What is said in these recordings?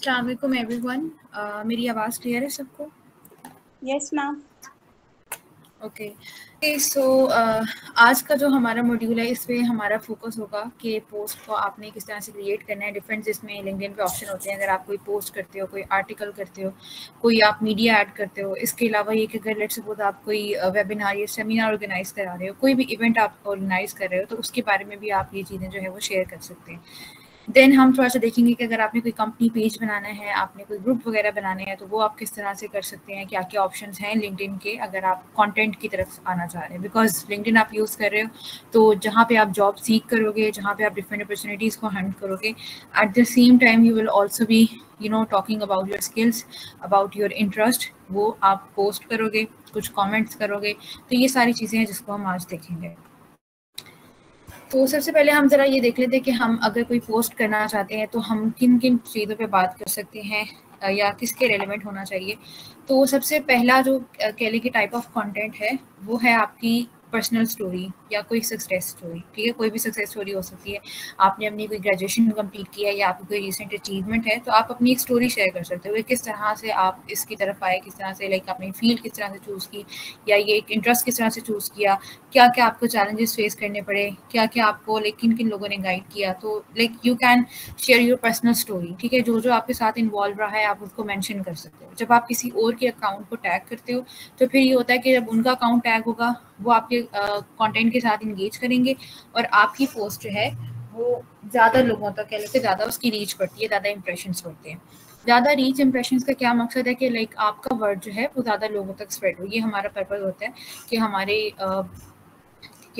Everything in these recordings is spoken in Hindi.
अस्सलाम वालेकुम एवरीवन। मेरी आवाज़ क्लियर है सबको? Yes ma'am. ओके सो आज का जो हमारा मॉड्यूल है इसमें हमारा फोकस होगा कि पोस्ट को आपने किस तरह से क्रिएट करना है। डिफरेंट जिसमें लिंक्डइन पे ऑप्शन होते हैं, अगर आप कोई पोस्ट करते हो, कोई आर्टिकल करते हो, कोई आप मीडिया ऐड करते हो। इसके अलावा ये कि अगर लेट्स सपोज आप कोई वेबिनार या सेमिनार ऑर्गेनाइज करा रहे हो, कोई भी इवेंट आप ऑर्गेनाइज कर रहे हो, तो उसके बारे में भी आप ये चीज़ें जो है वो शेयर कर सकते हैं। देन हम थोड़ा सा देखेंगे कि अगर आपने कोई कंपनी पेज बनाना है, आपने कोई ग्रुप वगैरह बनाने हैं, तो वो आप किस तरह से कर सकते हैं, क्या क्या ऑप्शंस हैं लिंक्डइन के अगर आप कंटेंट की तरफ आना चाह रहे हैं। बिकॉज लिंक्डइन आप यूज़ कर रहे हो तो जहाँ पे आप जॉब सीख करोगे, जहाँ पे आप डिफरेंट अपॉर्चुनिटीज़ को हंट करोगे, at the same time you will also be talking about your skills, about your interest, वो आप पोस्ट करोगे, कुछ कॉमेंट्स करोगे। तो ये सारी चीज़ें हैं जिसको हम आज देखेंगे। तो सबसे पहले हम ज़रा ये देख लेते हैं कि हम अगर कोई पोस्ट करना चाहते हैं तो हम किन किन चीज़ों पे बात कर सकते हैं या किसके रेलेवेंट होना चाहिए। तो सबसे पहला जो कह लें कि टाइप ऑफ कंटेंट है वो है आपकी पर्सनल स्टोरी या कोई सक्सेस स्टोरी। ठीक है, कोई भी सक्सेस स्टोरी हो सकती है। आपने अपनी कोई ग्रेजुएशन कंप्लीट किया है या आपकी कोई रिसेंट अचीवमेंट है, तो आप अपनी एक स्टोरी शेयर कर सकते हो। किस तरह से आप इसकी तरफ आए, किस तरह से लाइक आपने फील्ड किस तरह से चूज़ की, या ये एक इंटरेस्ट किस तरह से चूज़ किया, क्या क्या आपको चैलेंजेस फेस करने पड़े, क्या क्या आपको लाइक किन किन लोगों ने गाइड किया। तो like you can share your personal story. ठीक है, जो जो आपके साथ इन्वॉल्व रहा है आप उसको मेंशन कर सकते हो। जब आप किसी और के अकाउंट को टैग करते हो तो फिर ये होता है कि जब उनका अकाउंट टैग होगा वो आपके कंटेंट के साथ इंगेज करेंगे और आपकी पोस्ट जो है वो ज़्यादा लोगों तक कह लेते, ज़्यादा उसकी रीच पड़ती है, ज़्यादा इंप्रेशंस पड़ते हैं। ज़्यादा रीच इंप्रेशंस का क्या मकसद है कि लाइक आपका वर्ड जो है वो ज़्यादा लोगों तक स्प्रेड हो। ये हमारा पर्पज़ होता है कि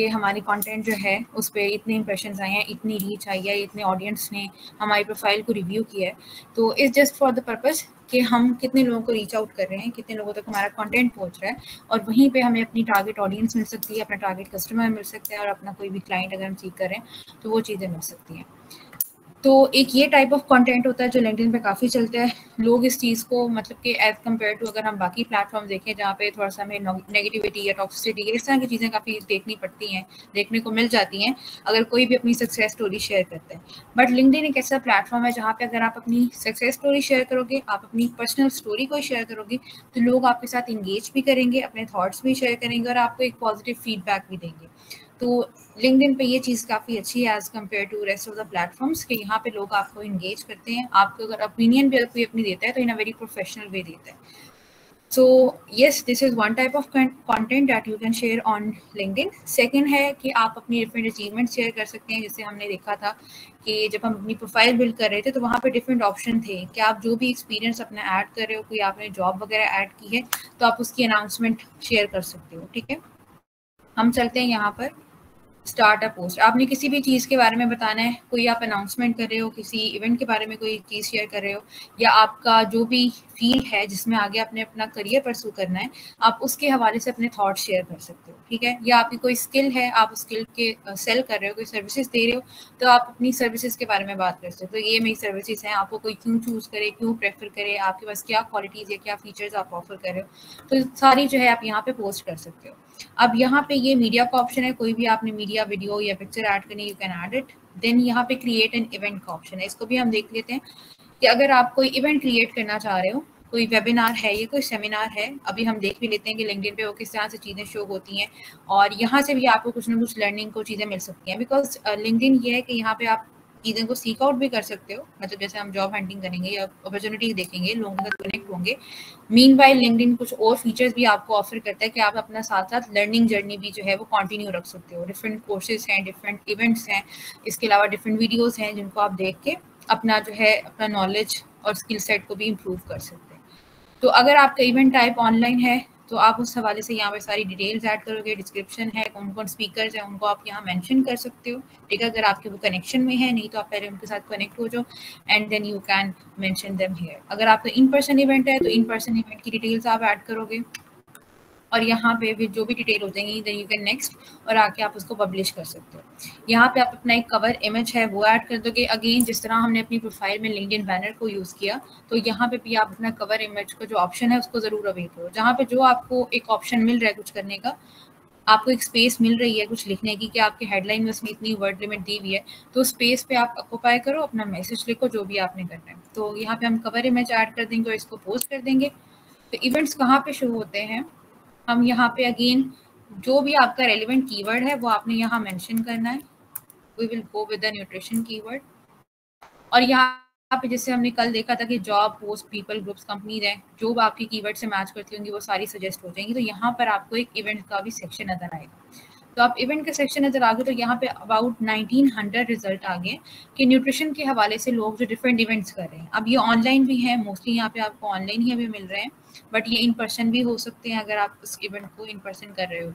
हमारी कंटेंट जो है उस पर इतने इंप्रेशंस आए हैं, इतनी रीच आई है, इतने ऑडियंस ने हमारी प्रोफाइल को रिव्यू किया है। तो it's just for the purpose कि हम कितने लोगों को रीच आउट कर रहे हैं, कितने लोगों तक हमारा कंटेंट पहुंच रहा है, और वहीं पे हमें अपनी टारगेट ऑडियंस मिल सकती है, अपना टारगेट कस्टमर मिल सकता है, और अपना कोई भी क्लाइंट अगर हम सीख कर रहे हैं तो वो चीज़ें मिल सकती हैं। तो एक ये टाइप ऑफ कंटेंट होता है जो लिंक्डइन पे काफ़ी चलता है। लोग इस चीज़ को मतलब कि एज़ कम्पेयर टू अगर हम बाकी प्लेटफॉर्म देखें जहाँ पे थोड़ा सा हमें नेगेटिविटी या टॉक्सिसिटी इस तरह की चीज़ें काफ़ी देखनी पड़ती हैं, देखने को मिल जाती हैं अगर कोई भी अपनी सक्सेस स्टोरी शेयर करता है। बट लिंक्डइन एक ऐसा प्लेटफॉर्म है जहाँ पे अगर आप अपनी सक्सेस स्टोरी शेयर करोगे, आप अपनी पर्सनल स्टोरी को शेयर करोगे, तो लोग आपके साथ इंगेज भी करेंगे, अपने थॉट्स भी शेयर करेंगे और आपको एक पॉजिटिव फीडबैक भी देंगे। तो लिंक्डइन पे ये चीज़ काफ़ी अच्छी है as compare to rest of the platforms कि यहाँ पे लोग आपको इंगेज करते हैं। आपको अगर ओपिनियन भी अगर कोई अपनी देता है तो इन अ वेरी प्रोफेशनल वे देता है। So yes, this is one type of content that you can share on LinkedIn. Second है कि आप अपनी डिफरेंट अचीवमेंट शेयर कर सकते हैं। जैसे हमने देखा था कि जब हम अपनी प्रोफाइल बिल्ड कर रहे थे तो वहाँ पे डिफरेंट ऑप्शन थे कि आप जो भी एक्सपीरियंस अपना ऐड कर रहे हो, कोई आपने जॉब वगैरह ऐड की है तो आप उसकी अनाउंसमेंट शेयर कर सकते हो। ठीक है, हम चलते हैं यहाँ पर स्टार्ट अ पोस्ट। आपने किसी भी चीज़ के बारे में बताना है, कोई आप अनाउंसमेंट कर रहे हो, किसी इवेंट के बारे में कोई चीज़ शेयर कर रहे हो, या आपका जो भी फील्ड है जिसमें आगे आपने अपना करियर परसू करना है, आप उसके हवाले से अपने थॉट शेयर कर सकते हो। ठीक है, या आपकी कोई स्किल है, आप उस स्किल के सेल कर रहे हो, कोई सर्विसेज दे रहे हो, तो आप अपनी सर्विसेज के बारे में बात कर सकते हो। तो ये मेरी सर्विसेज हैं, आपको कोई क्यों चूज़ करे, क्यों प्रेफर करे, आपके पास क्या क्वालिटीज़ या क्या फीचर्स आप ऑफर कर रहे हो, तो सारी जो है आप यहाँ पे पोस्ट कर सकते हो। अब यहाँ पे ये मीडिया का ऑप्शन है, कोई भी आपने मीडिया, वीडियो या पिक्चर ऐड करनी, you can add it. Then यहाँ पे क्रिएट एन इवेंट का ऑप्शन है, इसको भी हम देख लेते हैं कि अगर आप कोई इवेंट क्रिएट करना चाह रहे हो, कोई वेबिनार है या कोई सेमिनार है, अभी हम देख भी लेते हैं कि लिंक्डइन पे वो किस तरह से चीज़ें शो होती हैं, और यहाँ से भी आपको कुछ ना कुछ लर्निंग को चीज़ें मिल सकती हैं। बिकॉज लिंक्डइन ये है कि यहाँ पे आप चीज़ों को सीक आउट भी कर सकते हो, मतलब जैसे हम जॉब हंटिंग करेंगे या अपॉर्चुनिटी देखेंगे, लोगों के साथ कनेक्ट होंगे। मीनवाइल लिंक्डइन कुछ और फीचर्स भी आपको ऑफर करता है कि आप अपना साथ साथ लर्निंग जर्नी भी जो है वो कंटिन्यू रख सकते हो। डिफरेंट कोर्सेज हैं, डिफरेंट इवेंट्स हैं, इसके अलावा डिफरेंट वीडियोस हैं जिनको आप देख के अपना जो है अपना नॉलेज और स्किल सेट को भी इम्प्रूव कर सकते हैं। तो अगर आपका इवेंट टाइप ऑनलाइन है तो आप उस हवाले से यहाँ पे सारी डिटेल्स ऐड करोगे, डिस्क्रिप्शन है, कौन कौन स्पीकर्स हैं उनको आप यहाँ मेंशन कर सकते हो। ठीक है, अगर आपके वो कनेक्शन में है, नहीं तो आप पहले उनके साथ कनेक्ट हो जाओ and then you can mention them here. अगर आपका इन पर्सन इवेंट है तो इन पर्सन इवेंट की डिटेल्स आप ऐड करोगे और यहाँ पे भी जो भी डिटेल हो जाएंगी देन यू कैन नेक्स्ट और आके आप उसको पब्लिश कर सकते हो। यहाँ पे आप अपना एक कवर इमेज है वो ऐड कर दोगे। अगेन जिस तरह हमने अपनी प्रोफाइल में लिंक्डइन बैनर को यूज़ किया, तो यहाँ पे भी आप अपना कवर इमेज का जो ऑप्शन है उसको ज़रूर अवेल करो। जहाँ पे जो आपको एक ऑप्शन मिल रहा है कुछ करने का, आपको एक स्पेस मिल रही है कुछ लिखने की कि आपके हेडलाइन में उसमें इतनी वर्ड लिमिट दी हुई है, तो स्पेस पे आप ऑक्यूपाई करो, अपना मैसेज लिखो जो भी आपने करना है। तो यहाँ पे हम कवर इमेज ऐड कर देंगे और इसको पोस्ट कर देंगे। तो इवेंट्स कहाँ पे शुरू होते हैं, हम यहाँ पे अगेन जो भी आपका रेलिवेंट कीवर्ड है वो आपने यहाँ मेंशन करना है। We will go with the nutrition keyword. और यहाँ पे जैसे हमने कल देखा था कि job, post, people, groups, companies हैं, जो आपकी कीवर्ड से मैच करती होंगी वो सारी सजेस्ट हो जाएंगी। तो यहाँ पर आपको एक इवेंट का भी सेक्शन नजर आएगा। तो आप इवेंट के सेक्शन नजर आ गए तो यहाँ पे अबाउट 1900 रिजल्ट आ गए कि न्यूट्रिशन के हवाले से लोग जो डिफरेंट इवेंट्स कर रहे हैं। अब ये ऑनलाइन भी है, मोस्टली यहाँ पे आपको ऑनलाइन ही अभी मिल रहे हैं, बट ये इन पर्सन भी हो सकते हैं अगर आप उस इवेंट को इन पर्सन कर रहे हो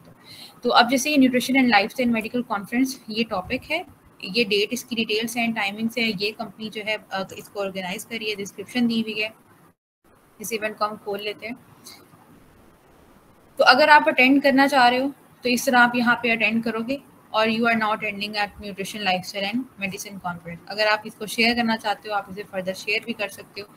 तो अब जैसे ये nutrition and lifestyle medical conference ये टॉपिक है, ये डेट, इसकी डिटेल्स हैं, टाइमिंग्स है, ये कंपनी जो है इसको ऑर्गेनाइज करी है, डिस्क्रिप्शन दी हुई है। इस इवेंट को हम खोल लेते हैं। तो अगर आप अटेंड करना चाह रहे हो तो इस तरह आप यहाँ पे अटेंड करोगे और you are not attending at nutrition lifestyle and medicine conference. अगर आप इसको शेयर करना चाहते हो आप इसे फर्दर शेयर भी कर सकते हो।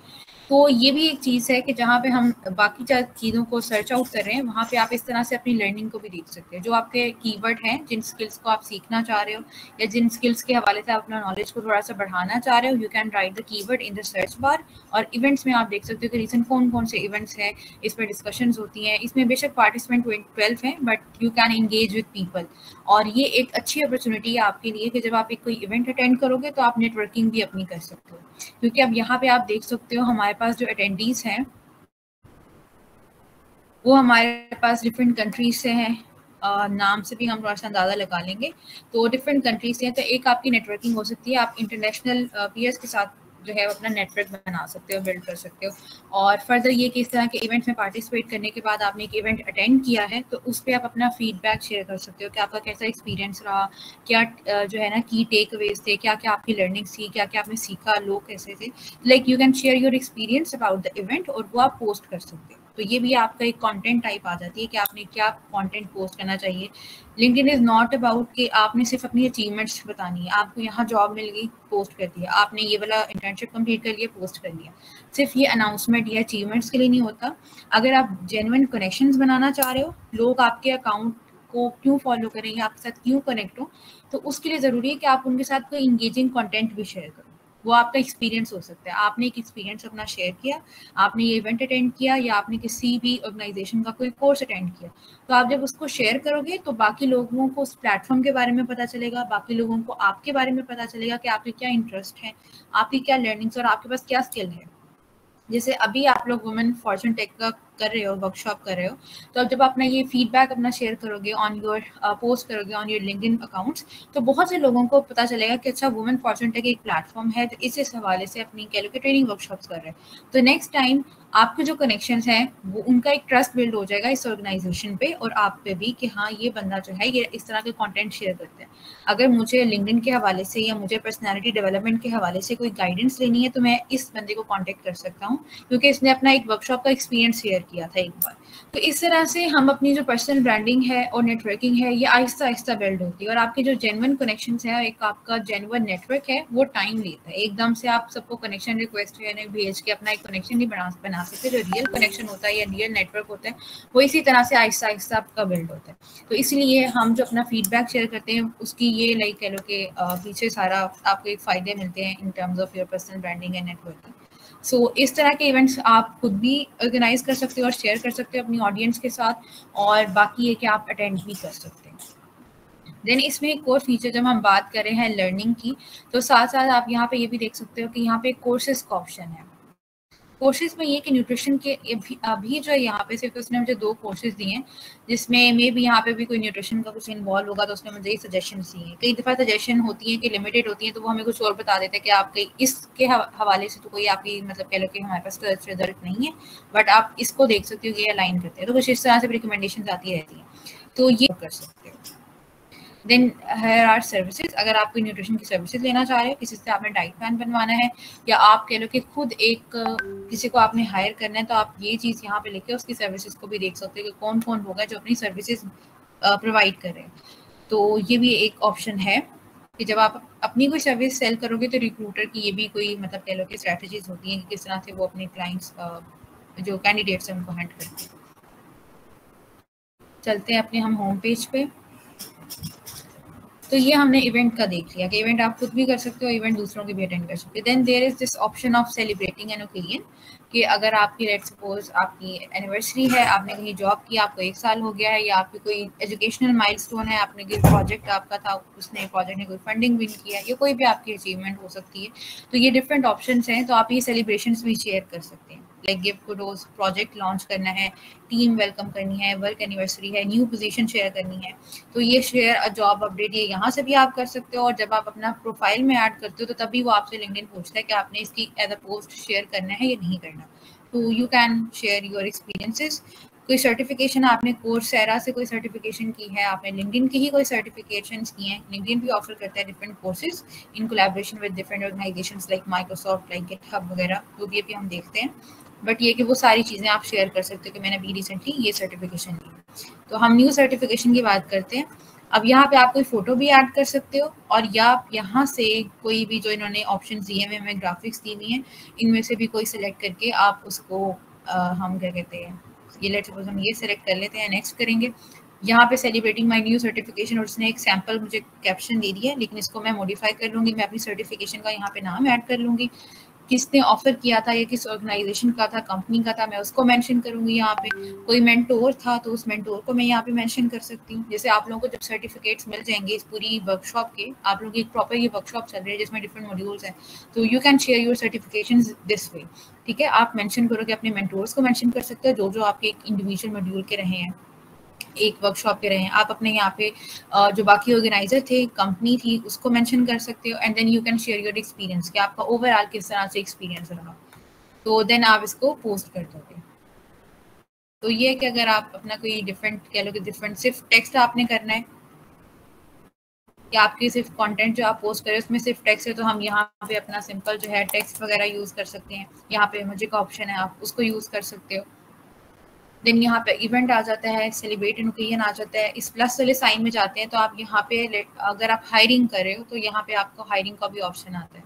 तो ये भी एक चीज़ है कि जहाँ पे हम बाकी चीज़ों को सर्च आउट कर रहे हैं वहाँ पे आप इस तरह से अपनी लर्निंग को भी देख सकते हैं। जो आपके कीवर्ड हैं, जिन स्किल्स को आप सीखना चाह रहे हो या जिन स्किल्स के हवाले से आप अपना नॉलेज को थोड़ा सा बढ़ाना चाह रहे हो, you can write the keyword in the search bar. और इवेंट्स में आप देख सकते हो कि रिसेंट कौन कौन से इवेंट्स हैं, इसमें डिस्कशन होती हैं। इसमें बेशक पार्टिसिपेंट 12 हैं but you can engage with people. और ये एक अच्छी अपॉर्चुनिटी है आपके लिए कि जब आप एक कोई इवेंट अटेंड करोगे तो आप नेटवर्किंग भी अपनी कर सकते हो। क्योंकि अब यहाँ पे आप देख सकते हो हमारे पास जो अटेंडीज हैं वो हमारे पास डिफरेंट कंट्रीज से हैं। नाम से भी हम थोड़ा सा अंदाज़ा लगा लेंगे। तो डिफरेंट कंट्रीज से हैं, तो एक आपकी नेटवर्किंग हो सकती है। आप इंटरनेशनल पीयर्स के साथ जो है अपना नेटवर्क बना सकते हो, बिल्ड कर सकते हो। और फर्दर ये कि इस तरह के इवेंट्स में पार्टिसिपेट करने के बाद आपने एक इवेंट अटेंड किया है तो उस पर आप अपना फीडबैक शेयर कर सकते हो कि आपका कैसा एक्सपीरियंस रहा, क्या जो है ना की टेक अवेज थे, क्या क्या आपकी लर्निंग्स थी, क्या क्या आपने सीखा, लोग कैसे थे। Like you can share your experience about the event और वो आप पोस्ट कर सकते हो। तो ये भी आपका एक कंटेंट टाइप आ जाती है कि आपने क्या कंटेंट पोस्ट करना चाहिए। लिंक्डइन इज नॉट अबाउट कि आपने सिर्फ अपनी अचीवमेंट्स बतानी है। आपको यहाँ जॉब मिल गई, पोस्ट कर दिया, आपने ये वाला इंटर्नशिप कंप्लीट कर लिया, पोस्ट कर लिया। सिर्फ ये अनाउंसमेंट या अचीवमेंट्स के लिए नहीं होता। अगर आप जेन्युइन कनेक्शंस बनाना चाह रहे हो, लोग आपके अकाउंट को क्यों फॉलो करें या आपके साथ क्यों कनेक्ट हो, तो उसके लिए ज़रूरी है कि आप उनके साथ कोई इंगेजिंग कंटेंट भी शेयर करो। वो आपका एक्सपीरियंस हो सकता है, आपने एक एक्सपीरियंस अपना शेयर किया, आपने ये इवेंट अटेंड किया या आपने किसी भी ऑर्गेनाइजेशन का कोई कोर्स अटेंड किया। तो आप जब उसको शेयर करोगे तो बाकी लोगों को उस प्लेटफॉर्म के बारे में पता चलेगा, बाकी लोगों को आपके बारे में पता चलेगा कि आपके क्या इंटरेस्ट है, आपकी क्या लर्निंग्स और आपके पास क्या स्किल है। जैसे अभी आप लोग वुमेन फॉर्चून टेक का कर रहे हो, वर्कशॉप कर रहे हो, तो अब जब अपना ये फीडबैक अपना शेयर करोगे ऑन योर पोस्ट करोगे ऑन योर लिंक्डइन अकाउंट्स, तो बहुत से लोगों को पता चलेगा कि अच्छा वुमेन फॉर्चून टेक एक प्लेटफॉर्म है तो इस हवाले से अपनी कह लो कि ट्रेनिंग वर्कशॉप्स कर रहे हैं। तो नेक्स्ट टाइम आपके जो कनेक्शंस हैं वो उनका एक ट्रस्ट बिल्ड हो जाएगा इस ऑर्गेनाइजेशन पे और आप पे भी कि हाँ ये बंदा जो है ये इस तरह के कंटेंट शेयर करते हैं। अगर मुझे लिंक्डइन के हवाले से या मुझे पर्सनालिटी डेवलपमेंट के हवाले से कोई गाइडेंस लेनी है तो मैं इस बंदे को कांटेक्ट कर सकता हूँ क्योंकि इसने अपना एक वर्कशॉप का एक्सपीरियंस शेयर किया था एक बार। तो इस तरह से हम अपनी जो पर्सनल ब्रांडिंग है और नेटवर्किंग है ये आहिस्ता आहिस्ता बिल्ड होती है। और आपके जो जेन्युइन कनेक्शंस है, एक आपका जेन्युइन नेटवर्क है, वो टाइम लेता है। एकदम से आप सबको कनेक्शन रिक्वेस्ट भेज के अपना एक कनेक्शन नहीं बना सकते। जो रियल कनेक्शन होता है या रियल नेटवर्क होता है वो इसी तरह से आहिस्ता आहिस्ता आपका बिल्ड होता है। तो इसलिए हम जो अपना फीडबैक शेयर करते हैं उसकी ये लाइक कह लो कि पीछे सारा आपको एक फ़ायदे मिलते हैं in terms of your personal branding and networking. So इस तरह के इवेंट्स आप खुद भी ऑर्गेनाइज कर सकते हो और शेयर कर सकते हो अपनी ऑडियंस के साथ, और बाकी ये कि आप अटेंड भी कर सकते हैं। देन इसमें एक और फीचर जब हम बात कर रहे हैं लर्निंग की, तो साथ साथ आप यहाँ पे ये भी देख सकते हो कि यहाँ पे कोर्सेज का ऑप्शन है। कोर्सेज में ये कि न्यूट्रिशन के अभी जो है यहाँ पे सिर्फ उसने मुझे 2 कोर्सेज दिए हैं जिसमें मे भी यहाँ पे भी कोई न्यूट्रिशन का कुछ इन्वॉल्व होगा तो उसने मुझे ये सजेशन दिए हैं। कई दफ़ा सजेशन होती हैं कि लिमिटेड होती हैं तो वो हमें कुछ और बता देते हैं कि आपके इसके हवाले से तो कोई आपकी मतलब कह लो कि हमारे पास सर्च रिजल्ट नहीं है, बट आप इसको देख सकते हो कि ये अलाइन करते हैं। तो कुछ इस तरह से रिकमेंडेशन आती रहती हैं, तो ये कर सकते हो। देन हेयर आर सर्विसेज, अगर आप कोई न्यूट्रिशन की सर्विसेज लेना चाह रहे हो, किसी से आपने डाइट प्लान बनवाना है या आप कह लो कि खुद एक किसी को आपने हायर करना है, तो आप ये चीज़ यहाँ पे लिखे उसकी सर्विसेज को भी देख सकते हो कि कौन कौन होगा जो अपनी सर्विसेज प्रोवाइड कर रहे हैं। तो ये भी एक ऑप्शन है कि जब आप अपनी कोई सर्विस सेल करोगे तो रिक्रूटर की ये भी कोई मतलब कह लो कि स्ट्रैटेजीज होती हैं कि किस तरह से वो अपने क्लाइंट्स जो कैंडिडेट्स हैं उनको हंट करते हैं। चलते हैं अपने हम होम पेज पे। तो ये हमने इवेंट का देख लिया कि इवेंट आप खुद भी कर सकते हो, इवेंट दूसरों के भी अटेंड कर सकते हो। Then there is this option of celebrating an occasion, कि अगर आपकी लेट्स सपोज आपकी एनिवर्सरी है, आपने कहीं जॉब की, आपको 1 साल हो गया है, या आपकी कोई एजुकेशनल माइलस्टोन है, आपने कोई प्रोजेक्ट आपका था, उसने प्रोजेक्ट ने कोई फंडिंग विन किया, या कोई भी आपकी अचीवमेंट हो सकती है, तो ये डिफरेंट ऑप्शन हैं। तो आप ये सेलिब्रेशंस भी शेयर कर सकते हैं, like gift photos, project launch करना है, टीम वेलकम करनी है, वर्क एनिवर्सरी है, न्यू पोजीशन शेयर करनी है, तो ये शेयर जॉब अपडेट ये यहाँ से भी आप कर सकते हो। और जब आप अपना प्रोफाइल में ऐड करते हो तो तभी वो आपसे लिंक्डइन पूछता है कि आपने इसकी एज अ पोस्ट शेयर करना है या नहीं करना। तो you can share your experiences. कोई सर्टिफिकेशन आपने कोर्सेरा से कोई सर्टिफिकेशन की है, आपने लिंक्डइन की ही कोई सर्टिफिकेशंस की हैं, लिंक्डइन भी ऑफर करता है different courses in collaboration with different organisations like Microsoft, like GitHub वगैरह, तो भी अभी हम देखते हैं। बट ये कि वो सारी चीज़ें आप शेयर कर सकते हो कि मैंने अभी रिसेंटली ये सर्टिफिकेशन ली। तो हम न्यू सर्टिफिकेशन की बात करते हैं। अब यहाँ पे आप कोई फोटो भी ऐड कर सकते हो, और या आप यहाँ से कोई भी जो इन्होंने ऑप्शन दिए हुए हमें ग्राफिक्स दी हुई हैं, इनमें से भी कोई सिलेक्ट करके आप उसको हम क्या कहते हैं, ये लेट्स सपोज हम ये सिलेक्ट कर लेते हैं, नेक्स्ट करेंगे। यहाँ पे सेलिब्रेटिंग माय न्यू सर्टिफिकेशन, और उसने एक सैम्पल मुझे कैप्शन दे दिया है, लेकिन इसको मैं मॉडिफाई कर लूँगी, मैं अपनी सर्टिफिकेशन का यहाँ पे नाम ऐड कर लूँगी, किसने ऑफर किया था, या किस ऑर्गेनाइजेशन का था, कंपनी का था, मैं उसको मेंशन करूंगी। यहाँ पे कोई मेंटोर था तो उस मेंटोर को मैं यहाँ पे मेंशन कर सकती हूँ। जैसे आप लोगों को जब सर्टिफिकेट्स मिल जाएंगे इस पूरी वर्कशॉप के, आप लोगों की एक प्रॉपर ये वर्कशॉप चल रही है जिसमें डिफरेंट मॉड्यूल्स हैं, तो you can share your certifications this way. ठीक है, आप मेंशन करोगे, अपने मेंटोर्स को मेंशन कर सकते हो जो जो आपके एक इंडिविजुअल मॉड्यूल के रहे हैं, एक वर्कशॉप के रहे हैं। आप अपने यहाँ पे जो बाकी ऑर्गेनाइजर थे, कंपनी थी, उसको मेंशन कर सकते हो। And then you can share your experience कि आपका ओवरऑल किस तरह से एक्सपीरियंस रहा, तो देन आप इसको पोस्ट कर दोगे। तो ये है कि अगर आप अपना कोई डिफरेंट कह लो कि डिफरेंट सिर्फ टेक्स्ट आपने करना है, कि आपकी सिर्फ कंटेंट जो आप पोस्ट करें उसमें सिर्फ टेक्स्ट है, तो हम यहाँ पे अपना सिंपल जो है टेक्स्ट वगैरह यूज़ कर सकते हैं। यहाँ पे इमोजी का ऑप्शन है, आप उसको यूज़ कर सकते हो। देन यहाँ पे इवेंट आ जाता है, सेलिब्रेट एन ओकेजन आ जाता है। इस प्लस वाले साइन में जाते हैं तो आप यहाँ पे अगर आप हायरिंग कर रहे हो तो यहाँ पे आपको हायरिंग का भी ऑप्शन आता है,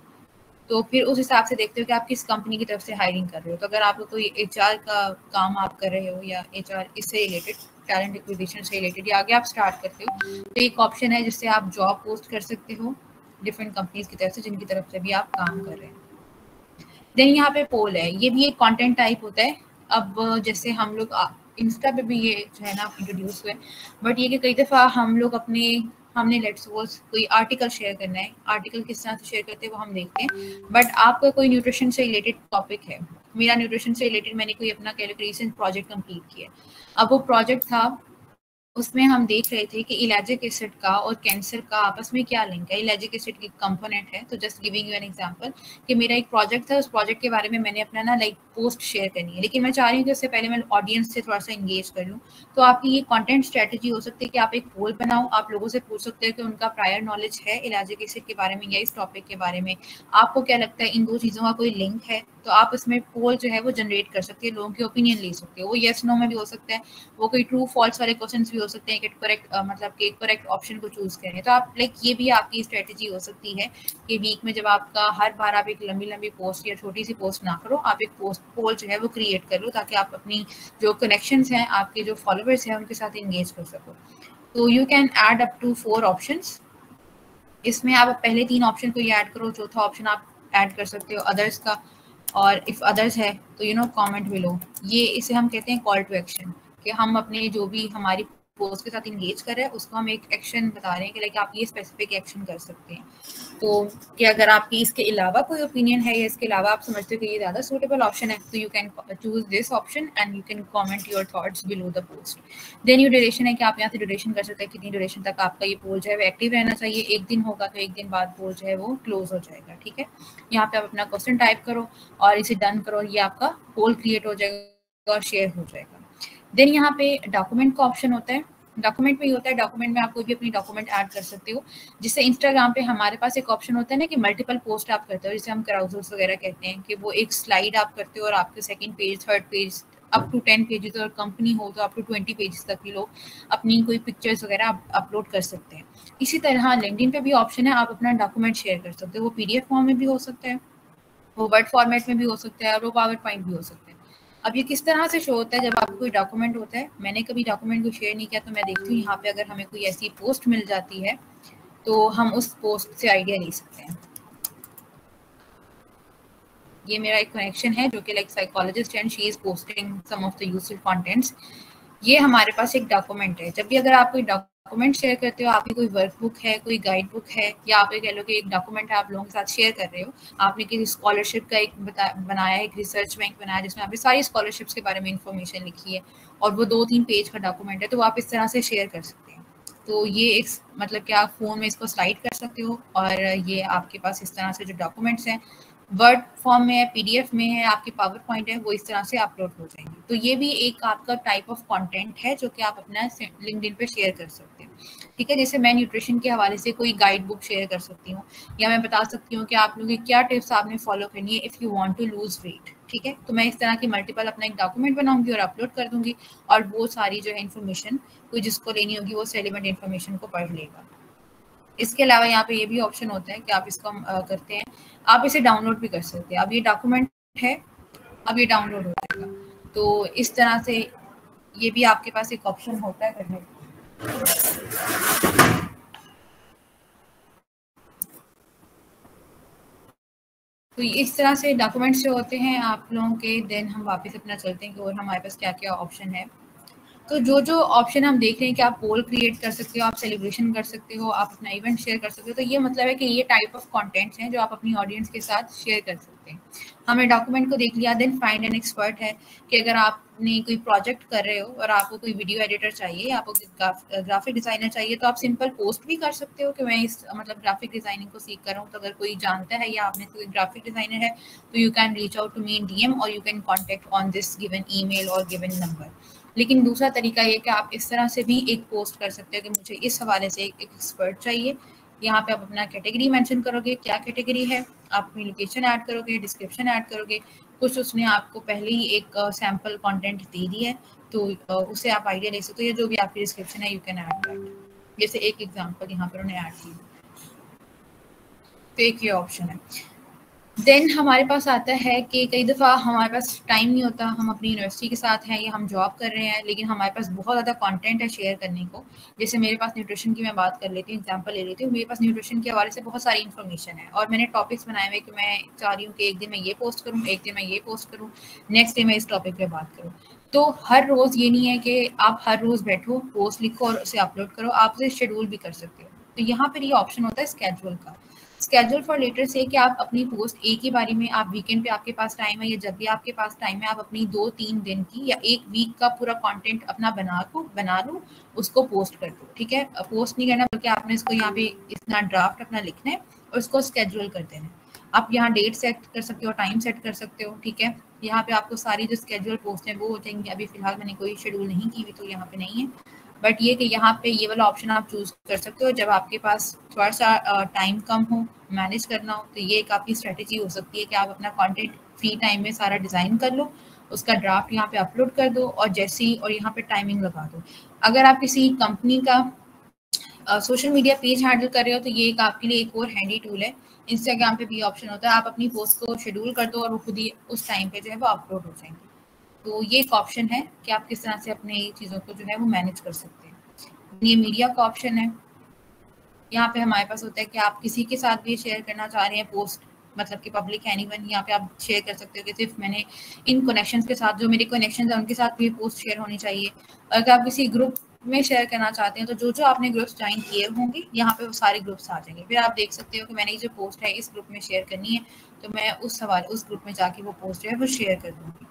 तो फिर उस हिसाब से देखते हो कि आप किस कंपनी की तरफ से हायरिंग कर रहे हो। तो अगर आप कोई एचआर का काम आप कर रहे हो, या एचआर इससे रिलेटेड, टैलेंट एक्विजिशन से रिलेटेड, या आगे आप स्टार्ट करते हो, तो एक ऑप्शन है जिससे आप जॉब पोस्ट कर सकते हो डिफरेंट कंपनीज की तरफ से जिनकी तरफ से भी आप काम कर रहे हैं। देन यहाँ पे पोल है, ये भी एक कंटेंट टाइप होता है। अब जैसे हम लोग इंस्टा पे भी ये जो है ना इंट्रोड्यूस हुए, बट ये कि कई दफ़ा हम लोग हमने लेट्स सपोज कोई आर्टिकल शेयर करना है, आर्टिकल किस तरह से शेयर करते हैं वो हम देखते हैं। बट आपका कोई न्यूट्रिशन से रिलेटेड टॉपिक है, मेरा न्यूट्रिशन से रिलेटेड मैंने कोई अपना कैलोरीज प्रोजेक्ट कंप्लीट किया। अब वो प्रोजेक्ट था, उसमें हम देख रहे थे कि इलैजिक एसिड का और कैंसर का आपस में क्या लिंक है। इलैजिक एसिड की कंपोनेंट है, तो just giving you an example कि मेरा एक प्रोजेक्ट था, उस प्रोजेक्ट के बारे में मैंने अपना ना लाइक पोस्ट शेयर करनी है, लेकिन मैं चाह रही हूँ कि उससे पहले मैं ऑडियंस से थोड़ा सा इंगेज कर लूँ। तो आपकी ये कंटेंट स्ट्रेटजी हो सकती है कि आप एक पोल बनाओ, आप लोगों से पूछ सकते हो कि उनका प्रायर नॉलेज है इलैजिक एसिड के बारे में या इस टॉपिक के बारे में, आपको क्या लगता है इन दो चीज़ों का कोई लिंक है। तो आप उसमें पोल जो है वो जनरेट कर सकते हैं, लोगों की ओपिनियन ले सकते हो। वो येस नो में भी हो सकता है, वो कोई ट्रू फॉल्स वाले क्वेश्चन भी हो सकते हैं कि करेक्ट मतलब कि करेक्ट ऑप्शन को चूज करें। तो आप लाइक ये भी आपकी स्ट्रेटेजी हो सकती है कि वीक में जब आपका हर बार आप एक लंबी लंबी पोस्ट या छोटी सी पोस्ट ना करो, आप एक पोस्ट पोल जो है वो क्रिएट कर लो, ताकि आप अपनी जो कनेक्शंस हैं, आपके जो फॉलोअर्स हैं, उनके साथ इंगेज कर सको। तो you can add up to 4 options. इसमें आप पहले 3 ऑप्शन को ये ऐड करो, चौथा ऑप्शन आप ऐड कर सकते हो अदर्स का, और इफ अदर्स है तो यू नो कमेंट बिलो। ये इसे हम कहते हैं कॉल टू एक्शन, कि हम अपने जो भी हमारी पोस्ट के साथ इंगेज कर रहे हैं उसको हम एक एक्शन बता रहे हैं कि लाइक आप ये स्पेसिफिक एक्शन कर सकते हैं। तो कि अगर आपकी इसके अलावा कोई ओपिनियन है या इसके अलावा आप समझते हो कि ये ज़्यादा सूटेबल ऑप्शन है, तो you can choose this option and you can comment your thoughts below the post. Then you duration है कि आप यहाँ से ड्यूरेशन कर सकते हैं, कितनी ड्यूरेशन तक आपका ये पोल जो है वो एक्टिव रहना चाहिए। 1 दिन होगा तो 1 दिन बाद पोल जो है वो क्लोज हो जाएगा। ठीक है, यहाँ पे आप अपना क्वेश्चन टाइप करो और इसे डन करो, ये आपका पोल क्रिएट हो जाएगा और शेयर हो जाएगा। देन यहाँ पे डॉक्यूमेंट का ऑप्शन होता है। डॉक्यूमेंट में ये होता है, डॉक्यूमेंट में आप कोई भी अपनी डॉक्यूमेंट ऐड कर सकते हो। जिससे इंस्टाग्राम पे हमारे पास एक ऑप्शन होता है ना कि मल्टीपल पोस्ट आप करते हो, जिसे हम क्राउजर्स वगैरह कहते हैं, कि वो एक स्लाइड आप करते हो और आपके second page, third page, up to 10 pages, और कंपनी हो तो अप टू 20 पेजेस तक भी लोग अपनी कोई पिक्चर्स वगैरह अपलोड कर सकते हैं। इसी तरह लिंक्डइन पे भी ऑप्शन है, आप अपना डॉक्यूमेंट शेयर कर सकते हो। वो PDF फॉर्म में भी हो सकता है, वो वर्ड फॉर्मेट में भी हो सकता है, और वो पावर पॉइंट भी हो सकता है। अब ये किस तरह से शो होता है जब आपको कोई डॉक्यूमेंट होता है, मैंने कभी डॉक्यूमेंट को शेयर नहीं किया तो मैं देखती हूँ यहाँ पे अगर हमें कोई ऐसी पोस्ट मिल जाती है तो हम उस पोस्ट से आइडिया ले सकते हैं। ये मेरा एक कनेक्शन है जो कि like psychologist and she is posting some of the useful contents. ये हमारे पास एक डॉक्यूमेंट है। जब भी अगर आप कोई डॉक्यूमेंट शेयर करते हो, आपकी कोई वर्कबुक है, कोई गाइड बुक है, या आप ये कह लो कि एक डॉक्यूमेंट आप लोगों के साथ शेयर कर रहे हो, आपने किसी स्कॉलरशिप का एक बनाया है, एक रिसर्च बैंक बनाया जिसमें आपने सारी स्कॉलरशिप्स के बारे में इंफॉर्मेशन लिखी है और वो 2-3 पेज का डॉक्यूमेंट है, तो आप इस तरह से शेयर कर सकते हैं। तो ये एक मतलब कि आप फ़ोन में इसको स्लाइड कर सकते हो और ये आपके पास इस तरह से जो डॉक्यूमेंट्स हैं वर्ड फॉर्म में है, पीडीएफ में है, आपकी पावर पॉइंट है, वो इस तरह से अपलोड हो जाएंगे। तो ये भी एक आपका टाइप ऑफ कंटेंट है जो कि आप अपना लिंक्डइन पे शेयर कर सकते हैं। ठीक है, जैसे मैं न्यूट्रिशन के हवाले से कोई गाइड बुक शेयर कर सकती हूँ, या मैं बता सकती हूँ कि आप लोगों की क्या टिप्स आपने फॉलो करनी है if you want to lose weight. ठीक है, तो मैं इस तरह की मल्टीपल अपना एक डॉक्यूमेंट बनाऊंगी और अपलोड कर दूंगी और वो सारी जो है इन्फॉर्मेशन कोई जिसको लेनी होगी वो रेलेवेंट इन्फॉर्मेशन को पढ़ लेगा। इसके अलावा यहाँ पे ये भी ऑप्शन होता है कि आप इसको करते हैं, आप इसे डाउनलोड भी कर सकते हैं। अब ये डॉक्यूमेंट है, अब ये डाउनलोड हो जाएगा, तो इस तरह से ये भी आपके पास एक ऑप्शन होता है करने का। तो इस तरह से डॉक्यूमेंट्स जो होते हैं आप लोगों के, देन हम वापस अपना चलते हैं कि और हमारे पास क्या क्या ऑप्शन है। तो जो जो ऑप्शन हम देख रहे हैं कि आप पोल क्रिएट कर सकते हो, आप सेलिब्रेशन कर सकते हो, आप अपना इवेंट शेयर कर सकते हो, तो ये मतलब है कि ये टाइप ऑफ कंटेंट्स हैं जो आप अपनी ऑडियंस के साथ शेयर कर सकते हैं। हमने डॉक्यूमेंट को देख लिया, देन फाइंड एन एक्सपर्ट है कि अगर आपने कोई प्रोजेक्ट कर रहे हो और आपको कोई वीडियो एडिटर चाहिए, आपको ग्राफिक डिज़ाइनर चाहिए, तो आप सिंपल पोस्ट भी कर सकते हो कि मैं इस मतलब ग्राफिक डिज़ाइनिंग को सीख कर रहा हूँ। तो अगर कोई जानता है या आपने कोई ग्राफिक डिज़ाइनर है तो you can reach out to me in DM और you can contact on this given email और गिवन नंबर। लेकिन दूसरा तरीका ये कि आप इस तरह से भी एक पोस्ट कर सकते हो कि मुझे इस हवाले से एक एक्सपर्ट चाहिए। यहाँ पे आप अपना कैटेगरी मेंशन करोगे, क्या कैटेगरी है, आप अपनी लोकेशन ऐड करोगे, डिस्क्रिप्शन ऐड करोगे, कुछ उसने आपको पहले ही एक सैम्पल कंटेंट दे दी है तो उससे आप आइडिया ले सकते हो। ये जो भी आपकी डिस्क्रिप्शन है यू कैन ऐड दैट। जैसे एक एग्जांपल यहाँ पर उन्होंने ऐड की, तो एक ये ऑप्शन है। देन हमारे पास आता है कि कई दफ़ा हमारे पास टाइम नहीं होता, हम अपनी यूनिवर्सिटी के साथ हैं या हम जॉब कर रहे हैं, लेकिन हमारे पास बहुत ज़्यादा कंटेंट है शेयर करने को। जैसे मेरे पास न्यूट्रिशन की मैं बात कर लेती हूँ, एग्जांपल ले लेती हूँ। मेरे पास न्यूट्रिशन के हवाले से बहुत सारी इन्फॉर्मेशन है और मैंने टॉपिक्स बनाए हुए कि मैं चाह रही हूँ कि एक दिन मैं ये पोस्ट करूँ, एक दिन मैं ये पोस्ट करूँ, नेक्स्ट डे मैं इस टॉपिक पर बात करूँ। तो हर रोज़ ये नहीं है कि आप हर रोज़ बैठो, पोस्ट लिखो और उसे अपलोड करो, आप उसे शेड्यूल भी कर सकते हो। तो यहाँ पर ये ऑप्शन होता है स्केड्यूल का। स्केड्यूल फॉर लेटर से कि आप अपनी पोस्ट एक ही बारी में, आप वीकेंड पे आपके पास टाइम है या जब भी आपके पास टाइम है, आप अपनी 2-3 दिन की या एक वीक का पूरा कंटेंट अपना बना लो, उसको पोस्ट कर दो। ठीक है, पोस्ट नहीं करना बल्कि आपने इसको यहाँ पे इतना ड्राफ्ट अपना लिखना है और उसको स्केड्यूल कर देना है। आप यहाँ डेट सेट कर सकते हो, टाइम सेट कर सकते हो। ठीक है, यहाँ पे आपको सारी जो स्केड्यूल पोस्ट है वो हो जाएंगी। अभी फिलहाल मैंने कोई शेड्यूल नहीं की हुई तो यहाँ पे नहीं है, बट ये कि यहाँ पे ये वाला ऑप्शन आप चूज कर सकते हो जब आपके पास थोड़ा सा टाइम कम हो, मैनेज करना हो। तो ये एक आपकी स्ट्रेटेजी हो सकती है कि आप अपना कंटेंट फ्री टाइम में सारा डिज़ाइन कर लो, उसका ड्राफ्ट यहाँ पे अपलोड कर दो और जैसे ही और यहाँ पे टाइमिंग लगा दो। अगर आप किसी कंपनी का सोशल मीडिया पेज हैंडल कर रहे हो तो ये एक आपके लिए एक और हैंडी टूल है। इंस्टाग्राम पे भी ऑप्शन होता है, आप अपनी पोस्ट को शेड्यूल कर दो और वो खुद ही उस टाइम पे जो है वो अपलोड हो जाएंगे। तो ये एक ऑप्शन है कि आप किस तरह से अपने चीज़ों को जो है वो मैनेज कर सकते हैं। ये मीडिया का ऑप्शन है। यहाँ पे हमारे पास होता है कि आप किसी के साथ भी शेयर करना चाह रहे हैं पोस्ट, मतलब कि पब्लिक एनीवन, यहाँ पे आप शेयर कर सकते हो कि सिर्फ मैंने इन कनेक्शंस के साथ, जो मेरे कनेक्शंस हैं उनके साथ भी पोस्ट शेयर होनी चाहिए। अगर आप किसी ग्रुप में शेयर करना चाहते हैं तो जो जो आपने ग्रुप्स ज्वाइन किए होंगे यहाँ पे वो सारे ग्रुप्स आ जाएंगे। फिर आप देख सकते हो कि मैंने जो पोस्ट है इस ग्रुप में शेयर करनी है तो मैं उस ग्रुप में जाके वो पोस्ट जो है वो शेयर कर दूँगी।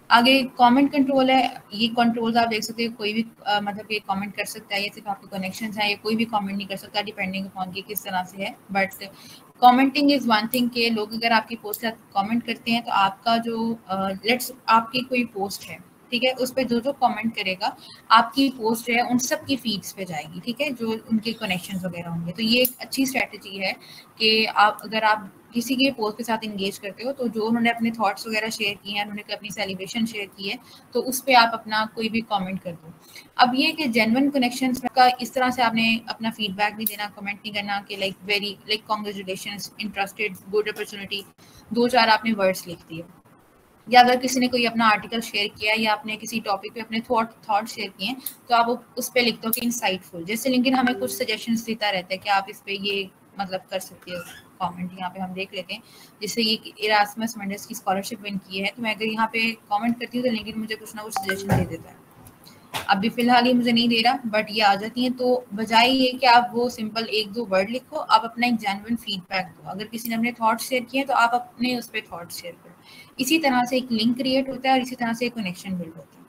आगे कमेंट कंट्रोल है। ये कंट्रोल्स आप देख सकते हो, कोई भी मतलब ये कमेंट कर सकता है, ये सिर्फ आपके कनेक्शंस हैं, ये कोई भी कमेंट नहीं कर सकता डिपेंडिंग अपॉन कि किस तरह से है। But commenting is one thing के लोग अगर आपकी पोस्ट पर कमेंट करते हैं तो आपका जो लेट्स आपकी कोई पोस्ट है, ठीक है, उस पर जो जो कमेंट करेगा आपकी पोस्ट जो है उन सब की फीड्स पे जाएगी। ठीक है, जो उनके कनेक्शंस वगैरह होंगे। तो ये एक अच्छी स्ट्रेटजी है कि आप अगर आप किसी के पोस्ट के साथ इंगेज करते हो, तो जो उन्होंने अपने थॉट्स वगैरह शेयर किए हैं, उन्होंने अपनी सेलिब्रेशन शेयर की है, तो उस पर आप अपना कोई भी कमेंट कर दो। अब ये कि जेन्युइन कनेक्शंस का इस तरह से आपने अपना फीडबैक नहीं देना, कमेंट नहीं करना कि like very like congratulations, interested, good opportunity, 2-4 आपने वर्ड्स लिख दिए। या अगर किसी ने कोई अपना आर्टिकल शेयर किया या आपने किसी टॉपिक पे अपने थॉट शेयर किए हैं, तो आप उस पर लिख दो कि इंसाइटफुल। जैसे लिंक्डइन हमें कुछ सजेशंस देता रहता है कि आप इस पे ये मतलब कर सकते हो कमेंट। यहाँ पे हम देख लेते हैं, जैसे ये इरास्मस मेंडेस की स्कॉलरशिप विन की है, तो मैं अगर यहाँ पे कमेंट करती हूँ तो लिंक्डइन मुझे कुछ ना कुछ सजेशन दे देता है। अभी फिलहाल ये मुझे नहीं दे रहा, बट ये आ जाती है। तो बजाय ये कि आप वो सिंपल 1-2 वर्ड लिखो, आप अपना एक जेन्युइन फीडबैक दो। अगर किसी ने अपने थॉट्स शेयर किए तो आप अपने उस पर थॉट्स शेयर करो। इसी तरह से एक लिंक क्रिएट होता है और इसी तरह से एक कनेक्शन बिल्ड होता है।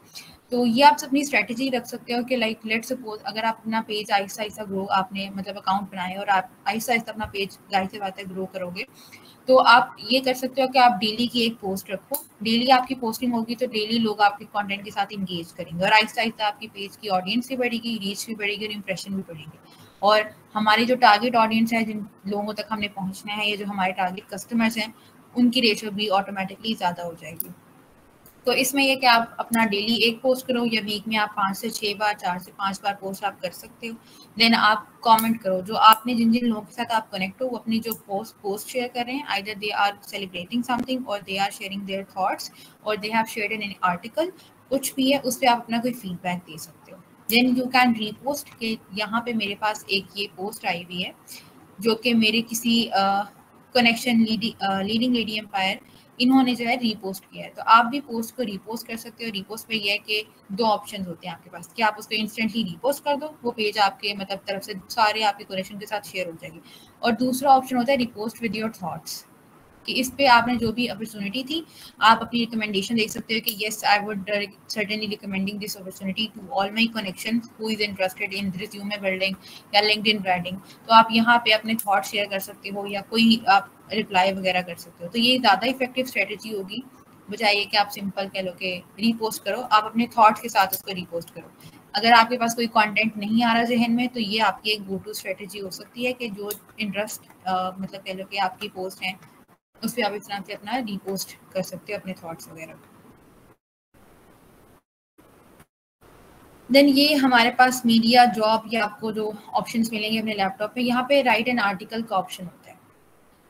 तो ये आप अपनी स्ट्रेटजी रख सकते हो कि लाइक लेट सपोज अगर आप अपना पेज आहिस्ता आहिस्ता ग्रो, आपने मतलब अकाउंट बनाए और आप आहिस्ता आहिस्ता अपना पेज जाहिर सी बात है ग्रो करोगे, तो आप ये कर सकते हो कि आप डेली की एक पोस्ट रखो। डेली आपकी पोस्टिंग होगी तो डेली लोग आपके कंटेंट के साथ इंगेज करेंगे और आहिस्ता आहिस्ता आपकी पेज की ऑडियंस भी बढ़ेगी, रीच भी बढ़ेगी और इंप्रेशन भी बढ़ेंगे। और हमारी जो टारगेट ऑडियंस है, जिन लोगों तक हमने पहुंचना है, ये जो हमारे टारगेट कस्टमर्स हैं, उनकी रेशियो भी ऑटोमेटिकली ज़्यादा हो जाएगी। तो इसमें ये कि आप अपना डेली एक पोस्ट करो या वीक में आप 5 से 6 बार, 4 से 5 बार पोस्ट आप कर सकते हो। देन आप कमेंट करो, जो आपने जिन जिन लोगों के साथ आप कनेक्ट हो, वो अपनी जो पोस्ट शेयर कर रहे हैं, either they are celebrating something और they are sharing their thoughts और they have shared an article, कुछ भी है, उस पर आप अपना कोई फीडबैक दे सकते हो। देन यू कैन रीपोस्ट के यहाँ पे मेरे पास एक ये पोस्ट आई हुई है जो कि मेरे किसी कनेक्शन लीडिंग लेडी एम्पायर, इन्होंने जो है रीपोस्ट किया है। तो आप भी पोस्ट को रीपोस्ट कर सकते हो। रीपोस्ट पे ये है कि 2 ऑप्शन होते हैं आपके पास कि आप उसको इंस्टेंटली रीपोस्ट कर दो, वो पेज आपके मतलब तरफ से सारे आपके कनेक्शन के साथ शेयर हो जाएगी। और दूसरा ऑप्शन होता है रिपोस्ट विद योर थॉट्स, कि इस पे आपने जो भी अपॉर्चुनिटी थी, आप अपनी रिकमेंडेशन देख सकते हो कि yes I would certainly recommending this opportunity to all my connections who is interested in resume building या लिंक्डइन ब्रांडिंग। तो आप यहाँ पे अपने थॉट शेयर कर सकते हो या कोई आप रिप्लाई वगैरह कर सकते हो। तो ये ज़्यादा इफेक्टिव स्ट्रेटेजी होगी बजाय कि आप सिंपल कह लो कि रीपोस्ट करो। आप अपने थॉट्स के साथ उसको रीपोस्ट करो। अगर आपके पास कोई कंटेंट नहीं आ रहा जहन में, तो ये आपकी एक गो टू स्ट्रेटेजी हो सकती है कि जो इंटरेस्ट मतलब कह लो कि आपकी पोस्ट है, उस पर आप इस तरह से अपना रीपोस्ट कर सकते हो अपने थॉट्स वगैरह। देन ये हमारे पास मीडिया जॉब या आपको जो ऑप्शंस मिलेंगे अपने लैपटॉप पे, यहाँ पे राइट एन आर्टिकल का ऑप्शन होता है।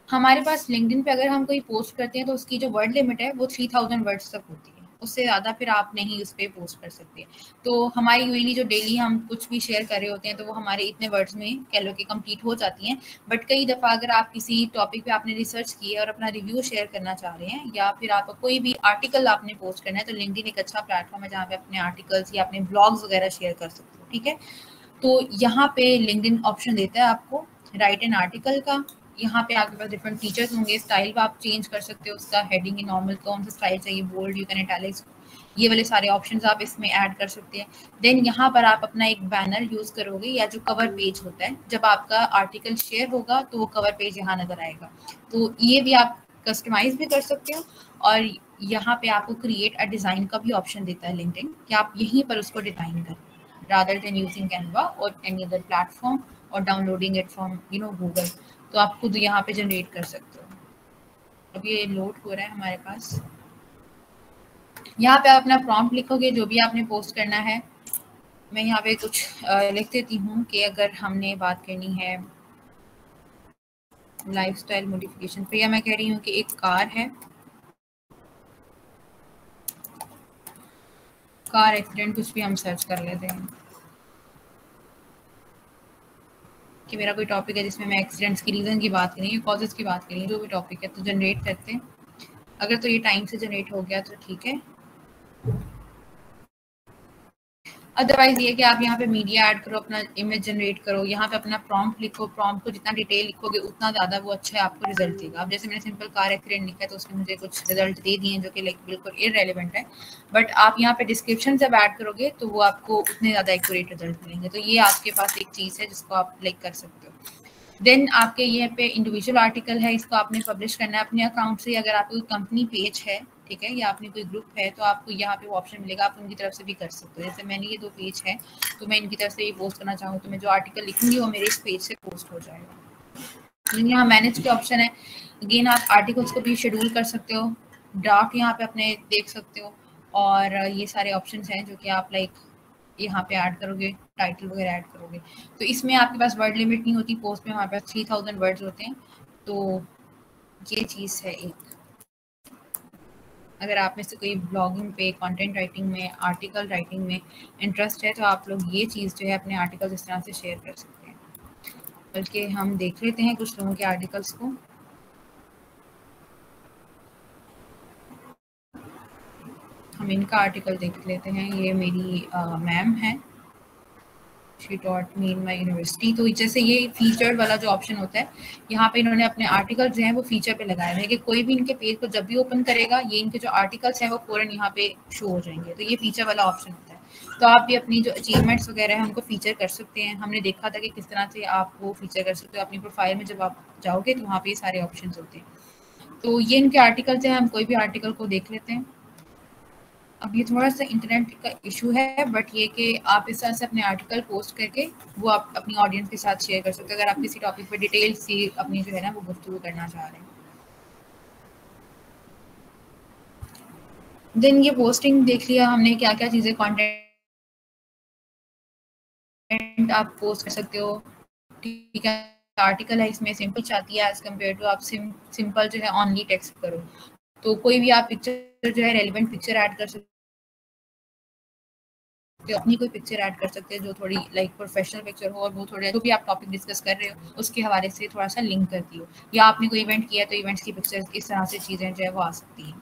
हमारे पास लिंक्डइन पे अगर हम कोई पोस्ट करते हैं तो उसकी जो वर्ड लिमिट है वो 3000 वर्ड्स तक होती है। उससे ज़्यादा फिर आप नहीं उस पर पोस्ट कर सकते। तो हमारी यूजली जो डेली हम कुछ भी शेयर कर रहे होते हैं तो वो हमारे इतने वर्ड्स में कह लो कि कंप्लीट हो जाती हैं। बट कई दफ़ा अगर आप किसी टॉपिक पे आपने रिसर्च की है और अपना रिव्यू शेयर करना चाह रहे हैं या फिर आप कोई भी आर्टिकल आपने पोस्ट करना है, तो लिंक्डइन एक अच्छा प्लेटफॉर्म है जहाँ पे अपने आर्टिकल्स या अपने ब्लॉग्स वगैरह शेयर कर सकते हो। ठीक है, तो यहाँ पे लिंक्डइन ऑप्शन देता है आपको राइट एन आर्टिकल का। यहाँ पे आपके पास डिफरेंट फीचर्स होंगे। स्टाइल आप चेंज कर सकते हो, उसका हेडिंग नॉर्मल कौन सा स्टाइल चाहिए, बोल्ड, यू कैन इटैलिक्स, ये वाले सारे ऑप्शंस आप इसमें ऐड कर सकते हैं। देन यहाँ पर आप अपना एक बैनर यूज करोगे या जो कवर पेज होता है, जब आपका आर्टिकल शेयर होगा तो वो कवर पेज यहाँ नजर आएगा। तो ये भी आप कस्टमाइज भी कर सकते हो। और यहाँ पे आपको क्रिएट अ डिजाइन का भी ऑप्शन देता है लिंक्डइन कि आप यहीं पर उसको डिजाइन करें rather than using Canva or any other platform or downloading it from Google। तो आप खुद यहाँ पे जनरेट कर सकते हो। अब ये लोड हो रहा है हमारे पास। यहाँ पे आप अपना प्रॉम्प्ट लिखोगे जो भी आपने पोस्ट करना है। मैं यहाँ पे कुछ लिख देती हूँ कि अगर हमने बात करनी है लाइफस्टाइल मॉडिफिकेशन पे, या मैं कह रही हूँ कि एक कार है, कार एक्सीडेंट, कुछ भी हम सर्च कर लेते हैं कि मेरा कोई टॉपिक है जिसमें मैं एक्सीडेंट्स की रीज़न की बात करी, कॉजेज़ की बात करी, जो भी टॉपिक है, तो जनरेट करते हैं। अगर तो ये टाइम से जनरेट हो गया तो ठीक है, अदरवाइज ये कि आप यहाँ पे मीडिया ऐड करो, अपना इमेज जनरेट करो, यहाँ पे अपना प्रॉम्प्ट लिखो। प्रॉम्प्ट को जितना डिटेल लिखोगे उतना ज़्यादा वो अच्छा है, आपको रिजल्ट देगा। अब जैसे मैंने सिंपल कार एक्सीडेंट लिखा है तो उसने मुझे कुछ रिजल्ट दे दिए जो कि लाइक बिल्कुल इररेलेवेंट है। बट आप यहाँ पे डिस्क्रिप्शन जब ऐड करोगे तो वो आपको उतने ज़्यादा एक्यूरेट रिजल्ट मिलेंगे। तो ये आपके पास एक चीज़ है जिसको आप लाइक कर सकते हो। देन आपके ये पे इंडिविजुअल आर्टिकल है, इसको आपने पब्लिश करना है अपने अकाउंट से। अगर आपकी कंपनी पेज है, ठीक है, या अपनी कोई ग्रुप है, तो आपको यहाँ पे वो ऑप्शन मिलेगा, आप उनकी तरफ से भी कर सकते हो। जैसे मैंने ये 2 पेज है तो मैं इनकी तरफ से भी पोस्ट करना चाहूँ तो मैं जो आर्टिकल लिखूंगी वो मेरे इस पेज से पोस्ट हो जाएगा। यहाँ मैनेज के ऑप्शन है। अगेन आप आर्टिकल्स को भी शेड्यूल कर सकते हो, ड्राफ्ट यहाँ पे अपने देख सकते हो, और ये सारे ऑप्शंस हैं जो कि आप लाइक यहाँ पे ऐड करोगे, टाइटल वगैरह ऐड करोगे। तो इसमें आपके पास वर्ड लिमिट नहीं होती, पोस्ट में हमारे पास 3000 वर्ड्स होते हैं। तो ये चीज़ है एक। अगर आप में से कोई ब्लॉगिंग पे, कंटेंट राइटिंग में, आर्टिकल राइटिंग में इंटरेस्ट है तो आप लोग ये चीज़ जो है अपने आर्टिकल्स इस तरह से शेयर कर सकते हैं। बल्कि हम देख लेते हैं कुछ लोगों के आर्टिकल्स को। हम इनका आर्टिकल देख लेते हैं। ये मेरी मैम है, she taught me in my university. तो जैसे ये फीचर्ड वाला जो ऑप्शन होता है, यहाँ पे इन्होंने अपने आर्टिकल जो हैं वो फीचर पे लगाए हुए हैं कि कोई भी इनके पेज को जब भी ओपन करेगा, ये इनके जो आर्टिकल्स हैं वो फौरन यहाँ पे शो हो जाएंगे। तो ये फीचर वाला ऑप्शन होता है। तो आप भी अपनी जो अचीवमेंट्स वगैरह हैं उनको फीचर कर सकते हैं। हमने देखा था कि किस तरह से आप वो फीचर कर सकते हो अपनी प्रोफाइल में। जब आप जाओगे तो वहाँ पे सारे ऑप्शन होते हैं। तो ये इनके आर्टिकल्स हैं। हम कोई भी आर्टिकल को देख लेते हैं। अब ये थोड़ा सा इंटरनेट का इशू है, बट ये कि आप इस तरह से अपने आर्टिकल पोस्ट करके वो आप अपनी ऑडियंस के साथ शेयर कर सकते हो अगर आप किसी टॉपिक पे डिटेल से अपनी जो है ना वो गुफ्तगू करना चाह रहे हैं। देन ये पोस्टिंग देख लिया हमने, क्या क्या चीज़ें कंटेंट आप पोस्ट कर सकते हो। ठीक है, आर्टिकल है इसमें सिंपल चाहती है एज कम्पेयर टू आप सिंपल जो है ऑनली टेक्स्ट करो। तो कोई भी आप पिक्चर जो है रेलिवेंट पिक्चर ऐड कर सकते हो, अपनी कोई पिक्चर ऐड कर सकते हैं जो थोड़ी लाइक प्रोफेशनल पिक्चर हो, और वो थोड़ा जो भी आप टॉपिक डिस्कस कर रहे हो उसके हवाले से थोड़ा सा लिंक करती हो, या आपने कोई इवेंट किया तो इवेंट्स की पिक्चर, इस तरह से चीज़ें जो है वो आ सकती हैं।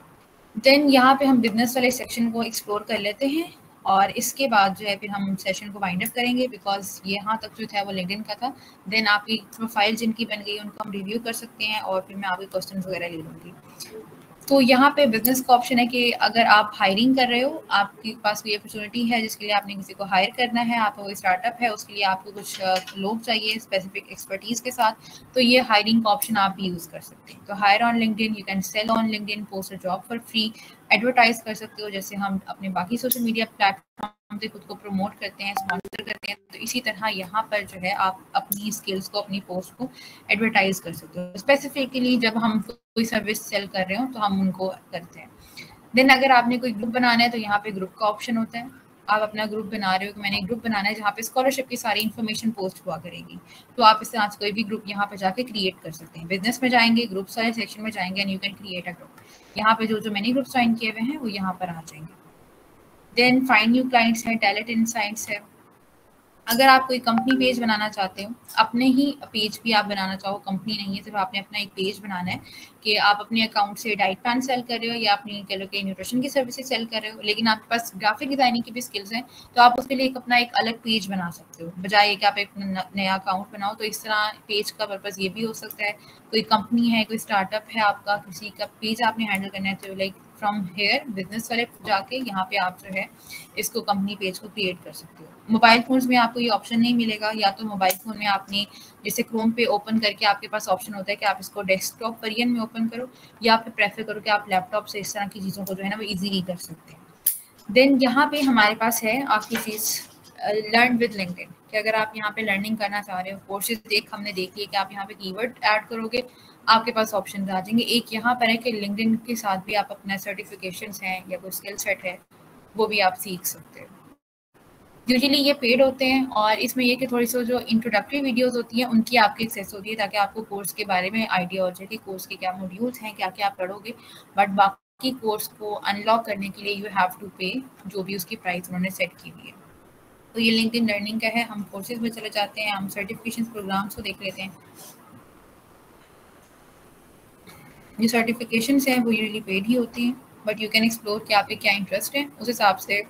देन यहाँ पे हम बिजनेस वाले सेक्शन को एक्सप्लोर कर लेते हैं, और इसके बाद जो है फिर हम सेशन को वाइंड अप करेंगे, बिकॉज यहाँ तक जो था वो लिंक्डइन का था। देन आपकी प्रोफाइल जिनकी बन गई उनको हम रिव्यू कर सकते हैं, और फिर मैं आपके क्वेश्चन वगैरह ले लूँगी। तो यहाँ पे बिजनेस का ऑप्शन है कि अगर आप हायरिंग कर रहे हो, आपके पास कोई अपॉर्चुनिटी है जिसके लिए आपने किसी को हायर करना है, आपका कोई स्टार्टअप है, उसके लिए आपको कुछ लोग चाहिए स्पेसिफिक एक्सपर्टीज के साथ, तो ये हायरिंग का ऑप्शन आप भी यूज़ कर सकते हैं। तो hire on LinkedIn, you can sell on LinkedIn, post a job for free, advertise कर सकते हो जैसे हम अपने बाकी सोशल मीडिया प्लेटफॉर्म से खुद को प्रमोट करते हैं, स्पॉन्सर करते हैं। तो इसी तरह यहाँ पर जो है आप अपनी स्किल्स को, अपनी पोस्ट को एडवर्टाइज कर सकते हो। स्पेसिफिकली जब हम कोई सर्विस सेल कर रहे हो तो हम उनको करते हैं। देन अगर आपने कोई ग्रुप बनाना है तो यहाँ पे ग्रुप का ऑप्शन होता है। आप अपना ग्रुप बना रहे हो कि मैंने एक ग्रुप बनाना है जहाँ पे स्कॉलरशिप की सारी इन्फॉर्मेशन पोस्ट हुआ करेगी, तो आप इस तरह से कोई भी ग्रुप यहाँ पे जाके क्रिएट कर सकते हैं। बिजनेस में जाएंगे, ग्रुप्स वाले सेक्शन में जाएंगे, and you can create a group. यहाँ पे जो मैंने ग्रुप ज्वाइन किए हुए हैं वो यहाँ पर आ जाएंगे। देन फाइंड न्यू क्लाइंट्स है, टैलेंट इनसाइट्स है। अगर आप कोई कंपनी पेज बनाना चाहते हो, अपने ही पेज भी आप बनाना चाहो, कंपनी नहीं है, सिर्फ आपने अपना एक पेज बनाना है कि आप अपने अकाउंट से डाइट प्लान सेल कर रहे हो या अपनी कह लो कि न्यूट्रिशन की सर्विसेज सेल कर रहे हो, लेकिन आपके पास ग्राफिक डिजाइनिंग की भी स्किल्स हैं, तो आप उसके लिए अपना एक अलग पेज बना सकते हो, बजाय कि आप एक नया अकाउंट बनाओ। तो इस तरह पेज का पर्पज़ ये भी हो सकता है, कोई कंपनी है, कोई स्टार्टअप है आपका, किसी का पेज आपने हैंडल करना है, तो लाइक फ्रॉम हेयर बिजनेस वाले जाके यहाँ पे आप जो है इसको कंपनी पेज को क्रिएट कर सकते हो। मोबाइल फोन्स में आपको ये ऑप्शन नहीं मिलेगा, या तो मोबाइल फोन में आपने जैसे क्रोम पे ओपन करके आपके पास ऑप्शन होता है कि आप इसको डेस्कटॉप वर्जन में ओपन करो, या फिर प्रेफर करो कि आप लैपटॉप से इस तरह की चीज़ों को जो है ना वो इजीली कर सकते हैं। देन यहाँ पे हमारे पास है आपकी चीज़ लर्न विद लिंक्डइन, कि अगर आप यहाँ पे लर्निंग करना चाह रहे हो, कोर्सेज हमने देख लिया कि आप यहाँ पे कीवर्ड ऐड करोगे, आपके पास ऑप्शन आ जाएंगे। एक यहाँ पर है कि लिंक्डइन के साथ भी आप अपना सर्टिफिकेशंस हैं या कोई स्किल सेट है वो भी आप सीख सकते हो। यूजुअली ये पेड होते हैं, और इसमें ये कि थोड़ी सी जो इंट्रोडक्टरी वीडियोस होती हैं उनकी आपकी एक्सेस होती है, ताकि आपको कोर्स के बारे में आइडिया हो जाए कि कोर्स के क्या मॉड्यूल्स हैं, क्या क्या आप पढ़ोगे। बट बाकी कोर्स को अनलॉक करने के लिए यू हैव टू पे जो भी उसकी प्राइस उन्होंने सेट की हुई है। तो ये लिंक्डइन लर्निंग का है। हम कोर्सेज में चले जाते हैं, हम सर्टिफिकेशन प्रोग्राम्स को देख लेते हैं। जो सर्टिफिकेशंस हैं वो यूजुअली पेड ही होती हैं, बट यू कैन एक्सप्लोर कि आपके क्या इंटरेस्ट है, उस हिसाब से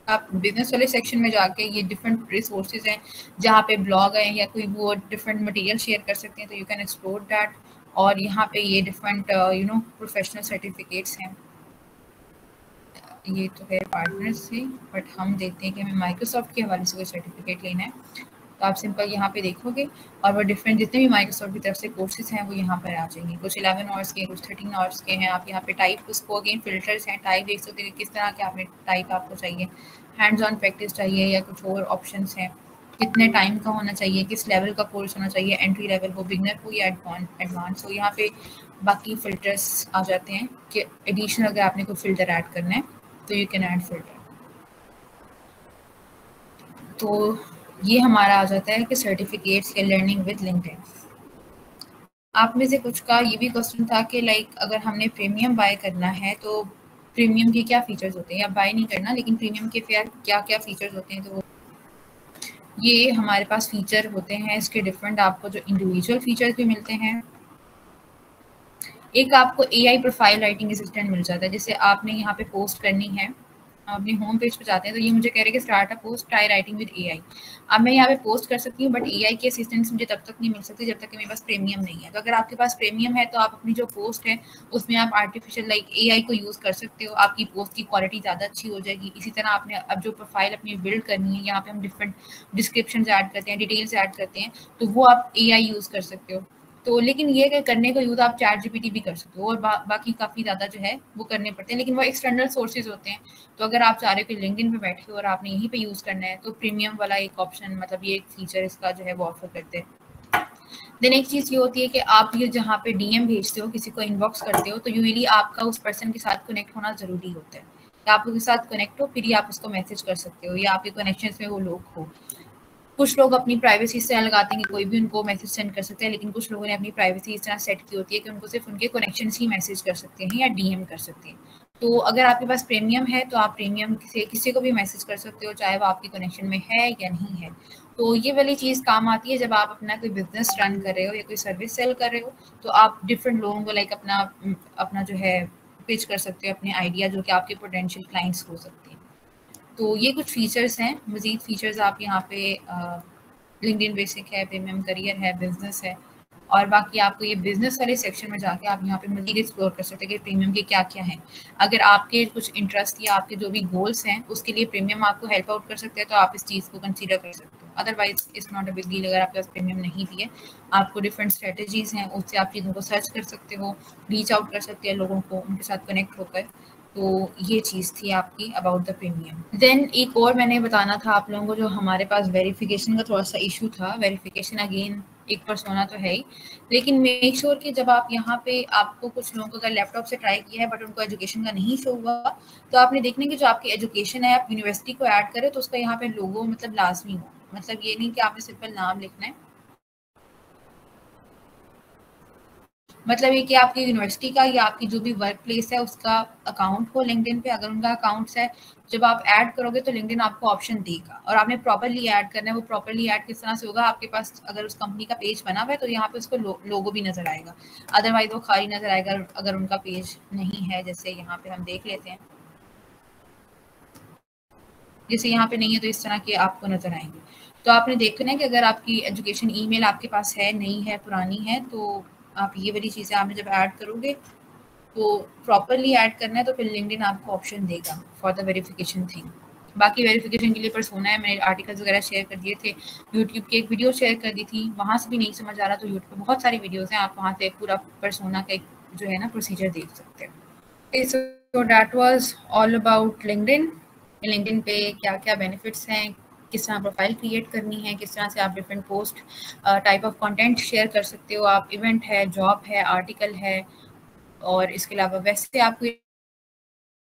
आप बिजनेस वाले सेक्शन में जाके ये डिफरेंट रिसोर्सेज हैं जहाँ पे ब्लॉग है या कोई वो डिफरेंट मटेरियल शेयर कर सकते हैं, तो यू कैन एक्सप्लोर दैट। और यहाँ पे ये डिफरेंट प्रोफेशनल सर्टिफिकेट्स हैं। ये तो है पार्टनर्स से, बट हम देखते हैं कि हमें माइक्रोसॉफ्ट के हवाले से कोई सर्टिफिकेट लेना है, तो आप सिंपल यहाँ पे देखोगे और वो डिफरेंट जितने भी माइक्रोसॉफ्ट की तरफ से कोर्सेज हैं वो यहाँ पर आ जाएंगे। कुछ 11 आवर्स के, कुछ 13 आवर्स के हैं। आप यहाँ पे टाइप उसको अगेन फिल्टर्स हैं, टाइप देख सकते हैं किस तरह के आपने टाइप आपको चाहिए, हैंड्स ऑन प्रैक्टिस चाहिए या कुछ और ऑप्शंस हैं। कितने टाइम का होना चाहिए, किस लेवल का कोर्स होना चाहिए, एंट्री लेवल हो, बिगनर हो या एडवांस हो। यहाँ पे बाकी फिल्टर्स आ जाते हैं कि एडिशनल अगर आपने कोई फिल्टर ऐड करना है तो यू कैन ऐड फिल्टर। तो ये हमारा आ जाता है कि सर्टिफिकेट्स या लर्निंग विद लिंक्डइन। आप में से कुछ का ये भी क्वेश्चन था कि लाइक अगर हमने प्रीमियम बाय करना है तो प्रीमियम के क्या फीचर्स होते हैं, या बाय नहीं करना लेकिन प्रीमियम के फिर क्या क्या फीचर्स होते हैं। तो ये हमारे पास फीचर होते हैं, इसके डिफरेंट आपको जो इंडिविजुअल फीचर्स भी मिलते हैं। एक आपको AI प्रोफाइल राइटिंग असिस्टेंट मिल जाता है, जैसे आपने यहाँ पे पोस्ट करनी है, अपने होम पेज पे जाते हैं तो ये मुझे कह रहे हैं कि start a post, try writing with AI। अब मैं यहाँ पे पोस्ट कर सकती हूँ बट AI की असिस्टेंस मुझे तब तक नहीं मिल सकती जब तक कि मेरे पास प्रीमियम नहीं है। तो अगर आपके पास प्रीमियम है तो आप अपनी जो पोस्ट है उसमें आप आर्टिफिशियल लाइक AI को यूज़ कर सकते हो, आपकी पोस्ट की क्वालिटी ज़्यादा अच्छी हो जाएगी। इसी तरह आपने अब जो प्रोफाइल अपनी बिल्ड करनी है, यहाँ पे हम डिफरेंट डिस्क्रिप्शन ऐड करते हैं, डिटेल्स ऐड करते हैं, तो वो आप AI यूज़ कर सकते हो। तो लेकिन ये कि करने का यूज़ आप चैट जीपीटी भी कर सकते हो, और बाकी काफ़ी ज़्यादा जो है वो करने पड़ते हैं, लेकिन वो एक्सटर्नल सोर्सेज होते हैं। तो अगर आप चाह रहे हो कि लिंक्डइन पे बैठे हो और आपने यहीं पे यूज़ करना है तो प्रीमियम वाला एक ऑप्शन, मतलब ये एक फीचर इसका जो है वो ऑफर करते हैं। देन एक चीज़ ये होती है कि आप ये जहाँ पे DM भेजते हो, किसी को इनबॉक्स करते हो, तो यूजली आपका उस पर्सन के साथ कनेक्ट होना ज़रूरी होता है कि आप उसके साथ कनेक्ट हो फिर ही आप उसको मैसेज कर सकते हो या आपके कनेक्शन में वो लोग हो। कुछ लोग अपनी प्राइवेसी इस तरह लगाते हैं कि कोई भी उनको मैसेज सेंड कर सकता है, लेकिन कुछ लोगों ने अपनी प्राइवेसी इस तरह सेट की होती है कि उनको सिर्फ उनके कनेक्शन ही मैसेज कर सकते हैं या DM कर सकते हैं। तो अगर आपके पास प्रीमियम है तो आप प्रीमियम से किसी को भी मैसेज कर सकते हो, चाहे वो आपके कनेक्शन में है या नहीं है। तो ये वाली चीज़ काम आती है जब आप अपना कोई बिजनेस रन कर रहे हो या कोई सर्विस सेल कर रहे हो, तो आप डिफरेंट लोगों को लाइक अपना अपना जो है पिच कर सकते हो, अपने आइडिया जो कि आपके पोटेंशियल क्लाइंट्स हो सकते हैं। तो ये कुछ फीचर्स हैं। मज़ीद फीचर्स आप यहाँ पे लिंक्डइन बेसिक है, प्रीमियम करियर है, बिजनेस है, और बाकी आपको ये बिजनेस वाले सेक्शन में जाके आप यहाँ पे मज़ीद एक्सप्लोर कर सकते हैं कि प्रीमियम के क्या क्या हैं। अगर आपके कुछ इंटरेस्ट या आपके जो भी गोल्स हैं उसके लिए प्रीमियम आपको हेल्प आउट कर सकते हैं तो आप इस चीज़ को कंसीडर कर सकते हो। Otherwise it's not a big deal अगर आपके पास प्रीमियम नहीं भी है। आपको डिफरेंट स्ट्रेटजीज हैं, उससे आप चीज़ों को सर्च कर सकते हो, रीच आउट कर सकते हैं लोगों को, उनके साथ कनेक्ट होकर। तो ये चीज़ थी आपकी अबाउट द प्रीमियम। देन एक और मैंने बताना था आप लोगों को, जो हमारे पास वेरिफिकेशन का थोड़ा सा इशू था। वेरिफिकेशन अगेन एक पर्सोना तो है ही, लेकिन मेक श्योर कि जब आप यहाँ पे, आपको कुछ लोगों को अगर लैपटॉप से ट्राई किया है बट उनको एजुकेशन का नहीं शो हुआ, तो आपने देखना कि जो आपकी एजुकेशन है आप यूनिवर्सिटी को ऐड करें तो उसका यहाँ पे लोगो मतलब लाजमी हो। मतलब ये नहीं कि आपने सिंपल नाम लिखना है, मतलब ये कि आपकी यूनिवर्सिटी का या आपकी जो भी वर्क प्लेस है उसका अकाउंट हो लिंक्डइन पे। अगर उनका अकाउंट्स है, जब आप ऐड करोगे तो लिंक्डइन आपको ऑप्शन देगा, और आपने प्रॉपर्ली ऐड करना है। वो प्रॉपर्ली ऐड किस तरह से होगा, आपके पास अगर उस कंपनी का पेज बना हुआ है तो यहाँ पे उसको लोगो भी नजर आएगा, अदरवाइज वो खाली नजर आएगा अगर उनका पेज नहीं है। जैसे यहाँ पे हम देख लेते हैं, जैसे यहाँ पे नहीं है तो इस तरह के आपको नजर आएंगे। तो आपने देखना है कि अगर आपकी एजुकेशन ईमेल आपके पास है, नहीं है, पुरानी है, तो आप ये वाली चीज़ें आपने जब ऐड करोगे तो प्रॉपरली ऐड करना है तो फिर लिंक्डइन आपको ऑप्शन देगा फॉर द वेरिफिकेशन थिंग। बाकी वेरिफिकेशन के लिए पर्सोना है, मैंने आर्टिकल्स वगैरह शेयर कर दिए थे, यूट्यूब की एक वीडियो शेयर कर दी थी, वहाँ से भी नहीं समझ आ रहा तो यूट्यूब पे बहुत सारी वीडियोज़ हैं, आप वहाँ से पूरा पर्सोना का एक जो है ना प्रोसीजर देख सकते हैं। So that was all about LinkedIn. LinkedIn पे क्या क्या बेनिफिट्स हैं, किस तरह प्रोफाइल क्रिएट करनी है, किस तरह से आप different post type of content share कर सकते हो, आप इवेंट है, जॉब है, आर्टिकल है, और इसके अलावा वैसे आप कोई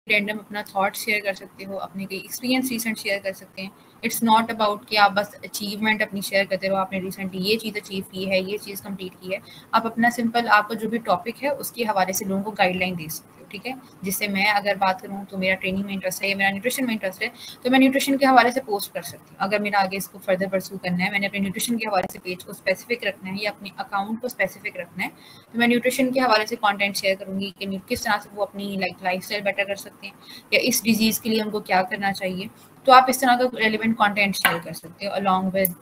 रैंडम अपना थॉट शेयर कर सकते हो, अपने कोई एक्सपीरियंस रिसेंट शेयर कर सकते हैं। इट्स नॉट अबाउट कि आप बस अचीवमेंट अपनी शेयर करते रहो, आपने रिसेंटली ये चीज़ अचीव की है, ये चीज़ कंप्लीट की है। आप अपना सिंपल, आपका जो भी टॉपिक है उसके हवाले से लोगों को गाइडलाइन दे सकते हो, ठीक है। जिससे मैं अगर बात करूँ तो मेरा ट्रेनिंग में इंटरेस्ट है या मेरा न्यूट्रिशन में इंटरेस्ट है, तो मैं न्यूट्रिशन के हवाले से पोस्ट कर सकती हूँ। अगर मेरा आगे इसको फर्दर परस्यू करना है, मैंने अपने न्यूट्रिशन के हवाले से पेज को स्पेसिफिक रखना है या अपने अकाउंट को स्पेसिफिक रखना है, तो मैं न्यूट्रिशन के हवाले से कंटेंट शेयर करूँगी कि किस तरह से वो अपनी लाइफस्टाइल बेटर कर सकते हैं या इस डिजीज़ के लिए उनको क्या करना चाहिए। तो आप इस तरह का रेलिवेंट कंटेंट शेयर कर सकते हो along with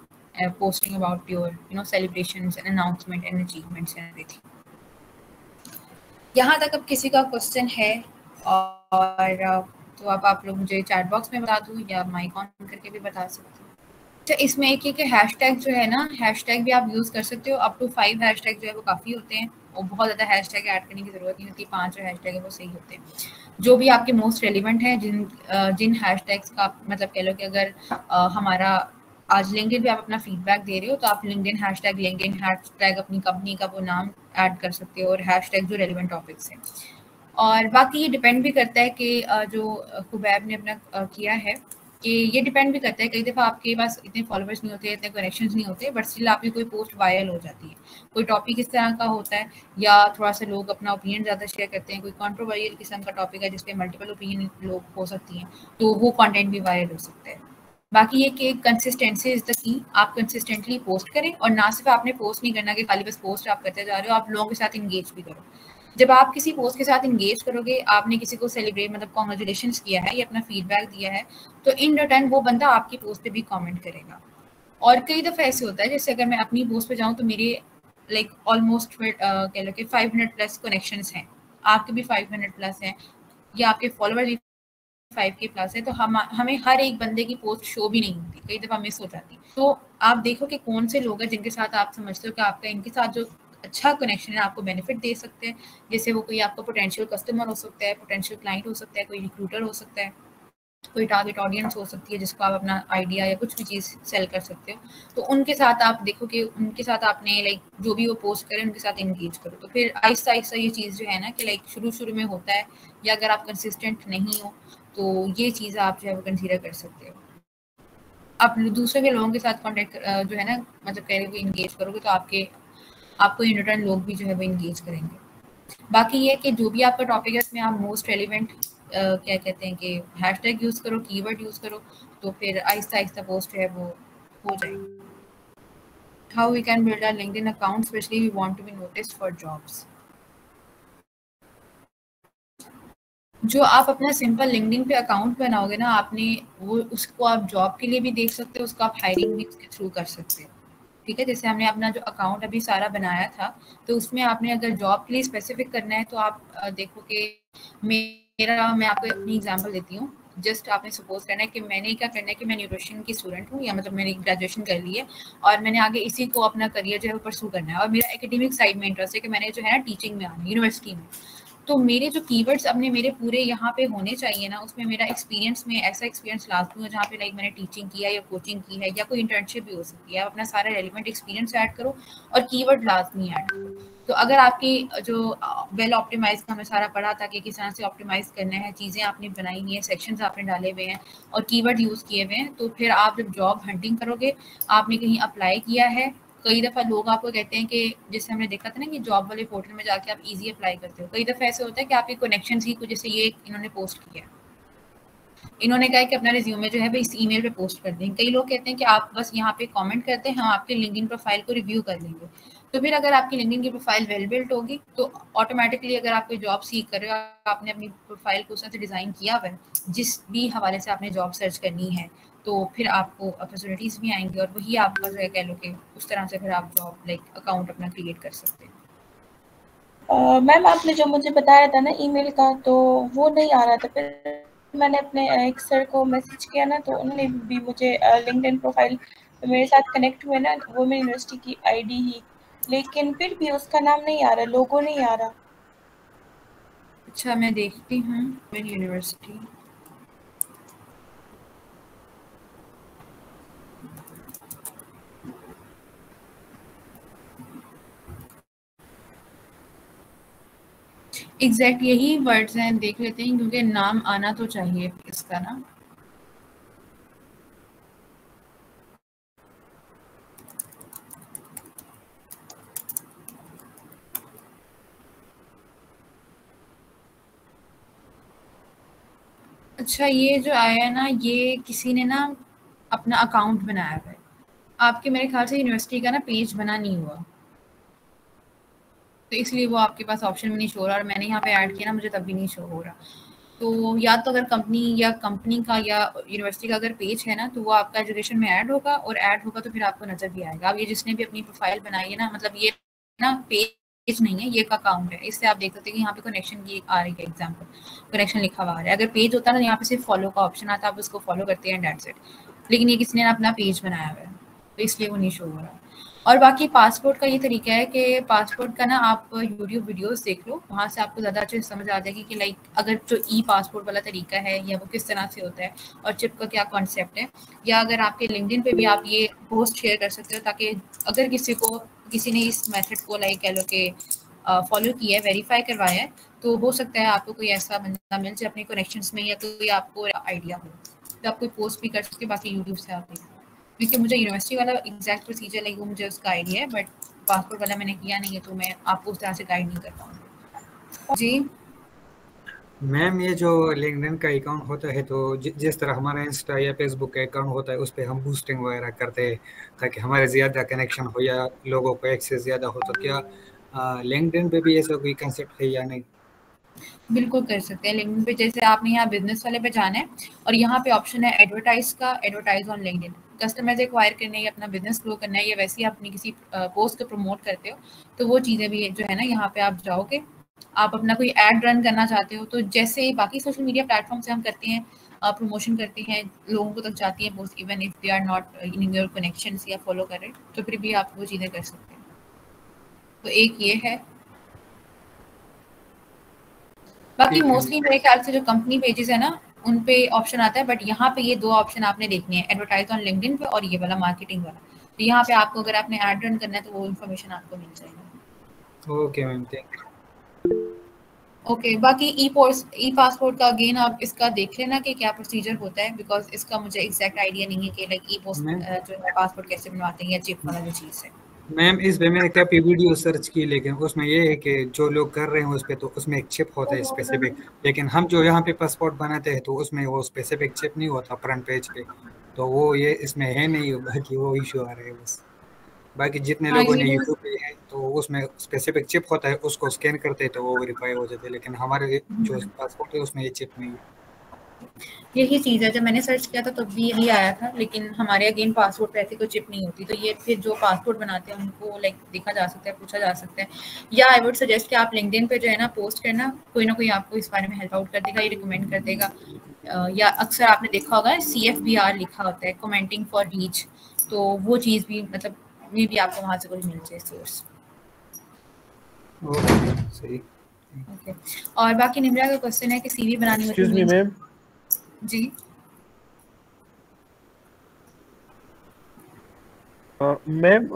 posting about your celebrations and announcement and achievements and everything. यहाँ तक अब किसी का क्वेश्चन है और तो अब आप लोग मुझे चैट बॉक्स में बता दूँ या माइक ऑन करके भी बता सकते हो। अच्छा, इसमें एक है हैशटैग जो है ना, हैशटैग भी आप यूज़ कर सकते हो। अप टू 5 हैशटैग जो है वो काफ़ी होते हैं और बहुत ज़्यादा हैशटैग ऐड करने की ज़रूरत नहीं होती। 5 जो हैशटैग है वो सही होते हैं। जो भी आपके मोस्ट रेलिवेंट है, जिन हैशटैग्स का मतलब कह लो कि अगर हमारा आज लिंक्डइन पे आप अपना फीडबैक दे रहे हो तो आप लिंक्डइन हैशटैग अपनी कंपनी का वो नाम ऐड कर सकते हो और हैशटैग जो रेलिवेंट टॉपिक्स हैं। और बाकी ये डिपेंड भी करता है कि जो खुबैब ने अपना किया है कि ये डिपेंड भी करता है, कई दफ़ा आपके पास इतने फॉलोअर्स नहीं होते, इतने कनेक्शंस नहीं होते, बट स्टिल आपकी कोई पोस्ट वायरल हो जाती है। कोई टॉपिक इस तरह का होता है या थोड़ा सा लोग अपना ओपिनियन ज़्यादा शेयर करते हैं, कोई कंट्रोवर्शियल किस्म का टॉपिक है जिसपे मल्टीपल ओपिनियन लोग हो सकती हैं, तो वो कंटेंट भी वायरल हो सकता है। बाकी ये कि कंसिस्टेंसी इज द की, आप कंसिस्टेंटली पोस्ट करें और ना सिर्फ आपने पोस्ट नहीं करना कि खाली बस पोस्ट आप करते जा रहे हो, आप लोगों के साथ इंगेज भी करो। जब आप किसी पोस्ट के साथ इंगेज करोगे, आपने किसी को सेलिब्रेट मतलब कॉन्ग्रेचुलेशंस किया है या अपना फीडबैक दिया है, तो इन रिटर्न वो बंदा आपकी पोस्ट पे भी कमेंट करेगा। और कई दफ़ा ऐसे होता है, जैसे अगर मैं अपनी पोस्ट पे जाऊँ तो मेरे लाइक ऑलमोस्ट कह लो कि 500 प्लस कनेक्शंस हैं, आपके भी 500 प्लस हैं या आपके फॉलोअर भी 5K प्लस है, तो हमें हर एक बंदे की पोस्ट शो भी नहीं होती, कई दफ़ा मिस हो जाती। तो आप देखो कि कौन से लोग हैं जिनके साथ आप समझते हो कि आपका इनके साथ जो अच्छा कनेक्शन है आपको बेनिफिट दे सकते हैं। जैसे वो कोई आपका पोटेंशियल कस्टमर हो सकता है, पोटेंशियल क्लाइंट हो सकता है, कोई रिक्रूटर हो सकता है, कोई टारगेट ऑडियंस हो सकती है जिसको आप अपना आइडिया या कुछ भी चीज़ सेल कर सकते हो। तो उनके साथ आप देखो कि उनके साथ आपने लाइक जो भी वो पोस्ट करें उनके साथ इंगेज करो। तो फिर आहिस्ता आहिस्ता ये चीज़ जो है ना कि लाइक शुरू में होता है, या अगर आप कंसिस्टेंट नहीं हो तो ये चीज़ आप जो है वो कंसीडर कर सकते हो। आप दूसरे के लोगों के साथ कॉन्टेक्ट जो है ना मतलब कह रहे हो इंगेज करोगे तो आपको इन रिटर्न लोग भी जो है वो इंगेज करेंगे। बाकी ये कि जो भी आपका टॉपिक है उसमें आप मोस्ट रेलिवेंट क्या कहते हैं कि हैशटैग यूज़ करो, कीवर्ड यूज़ करो, तो फिर आहिस्ता आहिस्ता पोस्ट जो है वो हो जाएगी। How we can build our LinkedIn account specially we want to be noticed for jobs. जो आप अपना सिंपल लिंक्डइन पे अकाउंट बनाओगे ना, आपने वो उसको आप जॉब के लिए भी देख सकते हो, उसको आप हायरिंग भी उसके थ्रू कर सकते हो। ठीक है, जैसे हमने अपना जो अकाउंट अभी सारा बनाया था, तो उसमें आपने अगर जॉब के लिए स्पेसिफिक करना है तो आप देखो कि मैं आपको अपनी एग्जांपल देती हूँ। जस्ट आपने सपोज करना है कि मैंने क्या करना है कि मैं न्यूट्रिशन की स्टूडेंट हूँ, या मतलब मैंने ग्रेजुएशन कर ली है और मैंने आगे इसी को अपना करियर जो है वो परसू करना है, और मेरा एकेडमिक साइड में इंटरेस्ट है कि मैंने जो है ना टीचिंग में आना, यूनिवर्सिटी में। तो मेरे जो कीवर्ड्स अपने मेरे पूरे यहाँ पे होने चाहिए ना, उसमें मेरा एक्सपीरियंस में ऐसा एक्सपीरियंस लाजमी हो जहाँ पे लाइक मैंने टीचिंग किया या कोचिंग की है या कोई इंटर्नशिप भी हो सकती है। आप अपना सारा रेलिवेंट एक्सपीरियंस ऐड करो और कीवर्ड लाजमी ऐड करो। तो अगर आपकी जो वेल ऑप्टिमाइज का हमें सारा पढ़ा था कि किस तरह से ऑप्टिमाइज करना है, चीज़ें आपने बनाई हुई हैं, सेक्शंस आपने डाले हुए हैं और कीवर्ड यूज़ किए हुए हैं, तो फिर आप जब जॉब हंटिंग करोगे, आपने कहीं अप्लाई किया है, कई दफ़ा लोग आपको कहते हैं कि जैसे हमने देखा था ना कि जॉब वाले पोर्टल में जाके आप इजी अप्लाई करते हो, कई दफ़ा ऐसे होता है कि आपके कनेक्शन ही कुछ, जैसे ये इन्होंने पोस्ट किया, इन्होंने कहा कि अपना रिज्यूमे जो है वो इस ईमेल पे पोस्ट कर दें। कई लोग कहते हैं कि आप बस यहाँ पे कमेंट करते हैं, हम आपके लिंक्डइन प्रोफाइल को रिव्यू कर लेंगे। तो फिर अगर आपकी लिंक्डइन की प्रोफाइल वेल बिल्ट होगी तो ऑटोमेटिकली अगर आप कोई जॉब सीख कर रहे हो, आपने अपनी प्रोफाइल को उस तरह से डिज़ाइन किया हुआ है जिस भी हवाले से आपने जॉब सर्च करनी है, तो फिर आपको अपॉर्चुनिटीज़ भी आएंगी और वही आपका जो है कह लो कि उस तरह से फिर आप जॉब लाइक अकाउंट अपना क्रिएट कर सकते हैं। मैम आपने जो मुझे बताया था ना ईमेल का, तो वो नहीं आ रहा था। फिर मैंने अपने एक सर को मैसेज किया ना, तो उन्होंने भी मुझे लिंक्डइन प्रोफाइल मेरे साथ कनेक्ट हुए ना, वो मेरी यूनिवर्सिटी की आईडी ही, लेकिन फिर भी उसका नाम नहीं आ रहा, लोगो नहीं आ रहा। अच्छा, मैं देखती हूँ मेरी यूनिवर्सिटी। एग्जैक्ट यही वर्ड्स हैं, देख लेते हैं क्योंकि नाम आना तो चाहिए इसका ना। अच्छा, ये जो आया है ना, ये किसी ने ना अपना अकाउंट बनाया हुआ है, आपके मेरे ख्याल से यूनिवर्सिटी का ना पेज बना नहीं हुआ, तो इसलिए वो आपके पास ऑप्शन भी नहीं शो हो रहा, और मैंने यहाँ पे ऐड किया ना, मुझे तब भी नहीं शो हो रहा। तो या तो अगर कंपनी का या यूनिवर्सिटी का अगर पेज है ना, तो वो आपका एजुकेशन में ऐड होगा, और ऐड होगा तो फिर आपको नजर भी आएगा। अब ये जिसने भी अपनी प्रोफाइल बनाई है ना, मतलब ये ना पेज नहीं है, ये एक अकाउंट है, इससे आप देख सकते हैं कि यहाँ पे कनेक्शन की आ रही है, एग्जाम्पल कनेक्शन लिखा हुआ आ रहा है। अगर पेज होता ना, यहाँ पे सिर्फ फॉलो का ऑप्शन आता, आप उसको फॉलो करते हैं, दैट्स इट। लेकिन ये किसने अपना पेज बनाया हुआ है। तो इसलिए वो नहीं शो हो रहा। और बाकी पासपोर्ट का ये तरीका है कि पासपोर्ट का ना आप यूट्यूब वीडियोस देख लो, वहाँ से आपको ज़्यादा अच्छे से समझ आ जाएगी कि लाइक अगर जो ई पासपोर्ट वाला तरीका है या वो किस तरह से होता है और चिप का क्या कॉन्सेप्ट है। या अगर आपके लिंक्डइन पे भी आप ये पोस्ट शेयर कर सकते हो, ताकि अगर किसी ने इस मेथड को लाइक कह लो कि फॉलो किया है, वेरीफाई करवाया है, तो हो सकता है आपको कोई ऐसा बंदा मिल जाए अपने कनेक्शंस में या कोई आपको आइडिया हो, तो आप कोई पोस्ट भी कर सकते हो। बाकी यूट्यूब से आप देख, क्योंकि मुझे यूनिवर्सिटी वाला एग्जैक्ट प्रोसीजर लाइक वो मुझे उसका आइडिया है, बट पासपोर्ट वाला मैंने किया नहीं है, तो मैं आपको उस तरह से गाइड नहीं कर पाऊँगी। जी मैम, ये जो लिंक्डइन का अकाउंट होता है, तो जिस तरह हमारा इंस्टा या फेसबुक का अकाउंट होता है, उस पर हम बूस्टिंग वगैरह करते हैं ताकि हमारे ज़्यादा कनेक्शन हो या लोगों को एक्सेस ज़्यादा हो, तो क्या लिंक्डइन पे भी ऐसा कोई कंसेप्ट है या नहीं? बिल्कुल कर सकते हैं लिंक्डइन पे। जैसे आपने यहाँ बिजनेस वाले पे जाना है और यहाँ पे ऑप्शन है एडवर्टाइज का, advertise on LinkedIn. Customers acquire करने या अपना बिजनेस ग्रो करना है या वैसे ही अपनी किसी पोस्ट को प्रमोट करते हो, तो वो चीज़ें भी जो है ना, यहाँ पे आप जाओगे, आप अपना कोई एड रन करना चाहते हो, तो जैसे बाकी सोशल मीडिया प्लेटफॉर्म से हम करते हैं, प्रमोशन करते हैं, लोगों को तक जाती है post, even if they are not in your connections या फॉलो कर रहे, तो फिर भी आप वो चीज़ें कर सकते हैं। तो एक ये है। बाकी मोस्टली मेरे ख्याल से जो कंपनी पेजेस है ना, उन पे ऑप्शन आता है, बट यहाँ पे ये दो ऑप्शन आपने देखने हैं, एडवर्टाइज ऑन लिंक्डइन पे और ये वाला मार्केटिंग वाला। तो यहाँ पे आपको अगर आपने ऐड रन करना है तो वो इन्फॉर्मेशन आपको मिल जाएगी। Okay ma'am, thank you. Okay, बाकी ई पासपोर्ट का अगेन आप इसका देख लेना कि क्या प्रोसीजर होता है, बिकॉज इसका मुझे एग्जैक्ट आइडिया नहीं है कि लाइक जो है पासपोर्ट कैसे बनवाते हैं या चिप वाला जो चीज़ है। मैम, इस पे मैंने काफ़ी वीडियो सर्च की, लेकिन उसमें ये है कि जो लोग कर रहे हैं उस पे, तो उसमें एक चिप होता है स्पेसिफिक, लेकिन हम जो यहाँ पे पासपोर्ट बनाते हैं तो उसमें वो स्पेसिफिक चिप नहीं होता फ्रंट पेज पे, तो वो ये इसमें है नहीं। बाकी वो इशू आ रहा है बस। बाकी जितने लोगों ने यूट्यूब पे है तो उसमें स्पेसिफिक चिप होता है, उसको स्कैन करते हैं तो वो वेरीफाई हो जाते हैं, लेकिन हमारे जो पासपोर्ट है उसमें ये चिप नहीं है। यही चीज़ है, जब मैंने सर्च किया था तब भी यही आया था, लेकिन हमारे अगेन पासपोर्ट पे ऐसी कोई चिप नहीं होती। तो ये फिर जो पासपोर्ट बनाते हैं उनको लाइक देखा जा सकता है, पूछा जा सकता है, या आई वुड सजेस्ट कि आप लिंक्डइन पे जो है ना पोस्ट करना, कोई ना कोई आपको इस बारे में हेल्प आउट कर देगा, ये रिकमेंड कर देगा। या अक्सर आपने देखा होगा CFBR लिखा होता है, कमेंटिंग फॉर रीच, तो वो चीज़ भी मतलब मे भी आपको वहाँ से कुछ मिल जाए सोर्स। सही। ओके, और बाकी निम्रा का क्वेश्चन है कि CV बनानी होती है। Excuse me ma'am. जी मैम,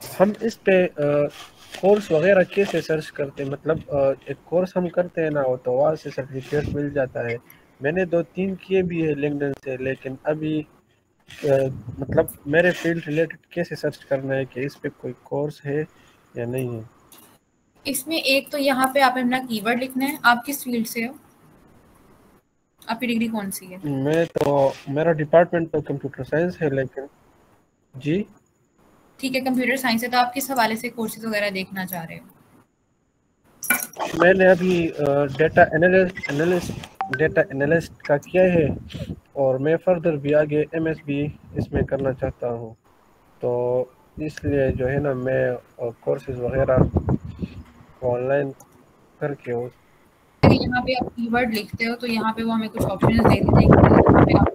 हम इस पे कोर्स वगैरह कैसे सर्च करते हैं? मतलब एक कोर्स हम करते हैं ना, हो तो वहाँ से सर्टिफिकेट मिल जाता है। मैंने 2-3 किए भी है लिंक्डइन से, लेकिन अभी मतलब मेरे फील्ड रिलेटेड कैसे सर्च करना है कि इस पे कोई कोर्स है या नहीं है? इसमें एक तो यहाँ पे आप अपना कीवर्ड लिखना है। आप किस फील्ड से हो? आपकी डिग्री कौन सी है? मेरा डिपार्टमेंट तो कंप्यूटर साइंस है, लेकिन जी ठीक है, कंप्यूटर साइंस है, तो आप किस हवाले से कोर्सेज वगैरह देखना चाह रहे हो? मैंने अभी डेटा एनालिस्ट का किया है, और मैं फर्दर भी आगे MSB इसमें करना चाहता हूँ, तो इसलिए जो है ना मैं कोर्सेज वगैरह ऑनलाइन करके हो। यहाँ पे आप कीवर्ड लिखते हो तो यहाँ पे वो हमें कुछ ऑप्शंस दे देते हैं कि यहाँ पे आप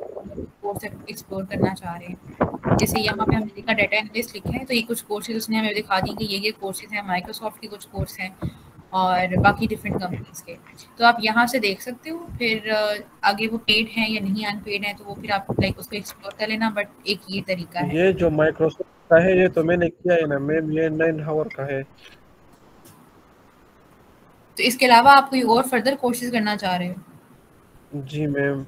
कोर्स एक्सप्लोर करना चाह रहे हैं। जैसे यहाँ पे हमने लिखा डेटा एनालिस्ट लिखे हैं, तो ये कुछ कोर्सेज उसने हमें दिखा दी कि ये कोर्सेज हैं, माइक्रोसॉफ्ट के कुछ कोर्स हैं और बाकी डिफरेंट कंपनीज के, तो आप यहाँ से देख सकते हो। फिर आगे वो पेड है या नहीं, अनपेड है, तो वो फिर आप लाइक उसको एक्सप्लोर कर लेना। बट एक ये तरीका है। ये जो माइक्रोसॉफ्ट का है ये तो मैंने किया है ना मैम, ये 9 आवर का है। तो इसके अलावा आप कोई और फर्दर कोर्सेज करना चाह रहे हो? जी मैम।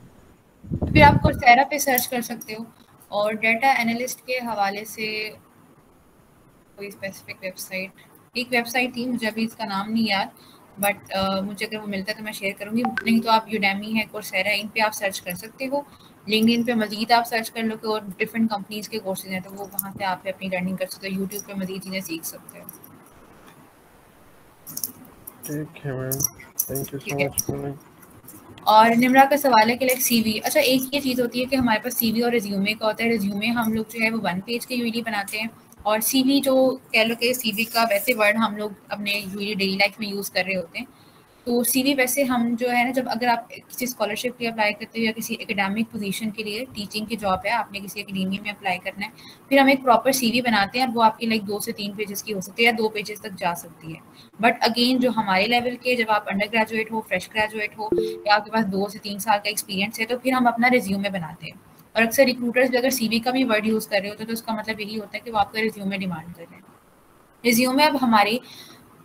तो फिर आप coursera पे सर्च कर सकते हो, और डेटा एनालिस्ट के हवाले से कोई स्पेसिफिक वेबसाइट, एक वेबसाइट थी, मुझे अभी इसका नाम नहीं याद, बट मुझे अगर वो मिलता है तो मैं शेयर करूँगी। नहीं तो आप यूडेमी है, coursera है, इन पे आप सर्च कर सकते हो। लिंक्डइन पे मजीद आप सर्च कर लो कि और डिफरेंट कंपनीज के कोर्सेज हैं, तो वो वहाँ से आप अपनी लर्निंग कर सकते हो। यूट्यूब पे मजीद चीज़ें सीख सकते हो। ठीक है ma'am, thank you so much ma'am. और निम्रा का सवाल है कि लाइक CV, अच्छा एक ये चीज़ होती है कि हमारे पास CV और रिज्यूमे का होता है। रिज्यूमे हम लोग जो है वो 1 पेज के यूजली बनाते हैं, और CV जो कह लो कि CV का वैसे वर्ड हम लोग अपने यूजली डेली लाइफ में यूज़ कर रहे होते हैं। तो सीवी वैसे हम जो है ना, जब अगर आप किसी स्कॉलरशिप के लिए अप्लाई करते हो या किसी एकेडमिक पोजीशन के लिए, टीचिंग की जॉब है, आपने किसी एकेडमी में अप्लाई करना है, फिर हम एक प्रॉपर सीवी बनाते हैं। वो आपकी लाइक 2 से 3 पेजेस की हो सकती है या 2 पेजेस तक जा सकती है। बट अगेन जो हमारे लेवल के, जब आप अंडर ग्रेजुएट हो, फ्रेश ग्रेजुएट हो या आपके पास 2 से 3 साल का एक्सपीरियंस है, तो फिर हम अपना रिज्यूमे बनाते हैं। और अक्सर रिक्रूटर्स भी अगर सीवी का भी वर्ड यूज़ कर रहे होते हैं तो उसका मतलब यही होता है कि वो आपका रिज्यूमे डिमांड कर रहे हैं। रिज्यूमे अब हमारी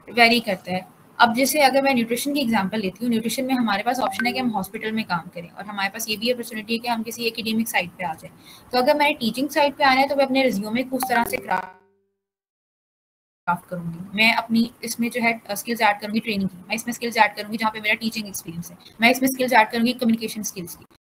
वेरी करता है। अब जैसे अगर मैं न्यूट्रिशन की एग्जांपल लेती हूँ, न्यूट्रिशन में हमारे पास ऑप्शन है कि हम हॉस्पिटल में काम करें और हमारे पास ये भी अपॉर्चुनिटी है कि हम किसी एकेडमिक साइड पे आ जाएं। तो अगर मैंने टीचिंग साइड पे आना है तो मैं अपने रिज्यूमे को उस तरह से क्राफ्ट करूंगी। मैं अपनी इसमें जो है स्किल्स ऐड करूंगी ट्रेनिंग की, मैं इसमें स्किल्स ऐड करूंगी जहाँ पे मेरा टीचिंग एक्सपीरियंस है, मैं इसमें स्किल्स ऐड करूंगी कम्युनिकेशन स्किल्स की।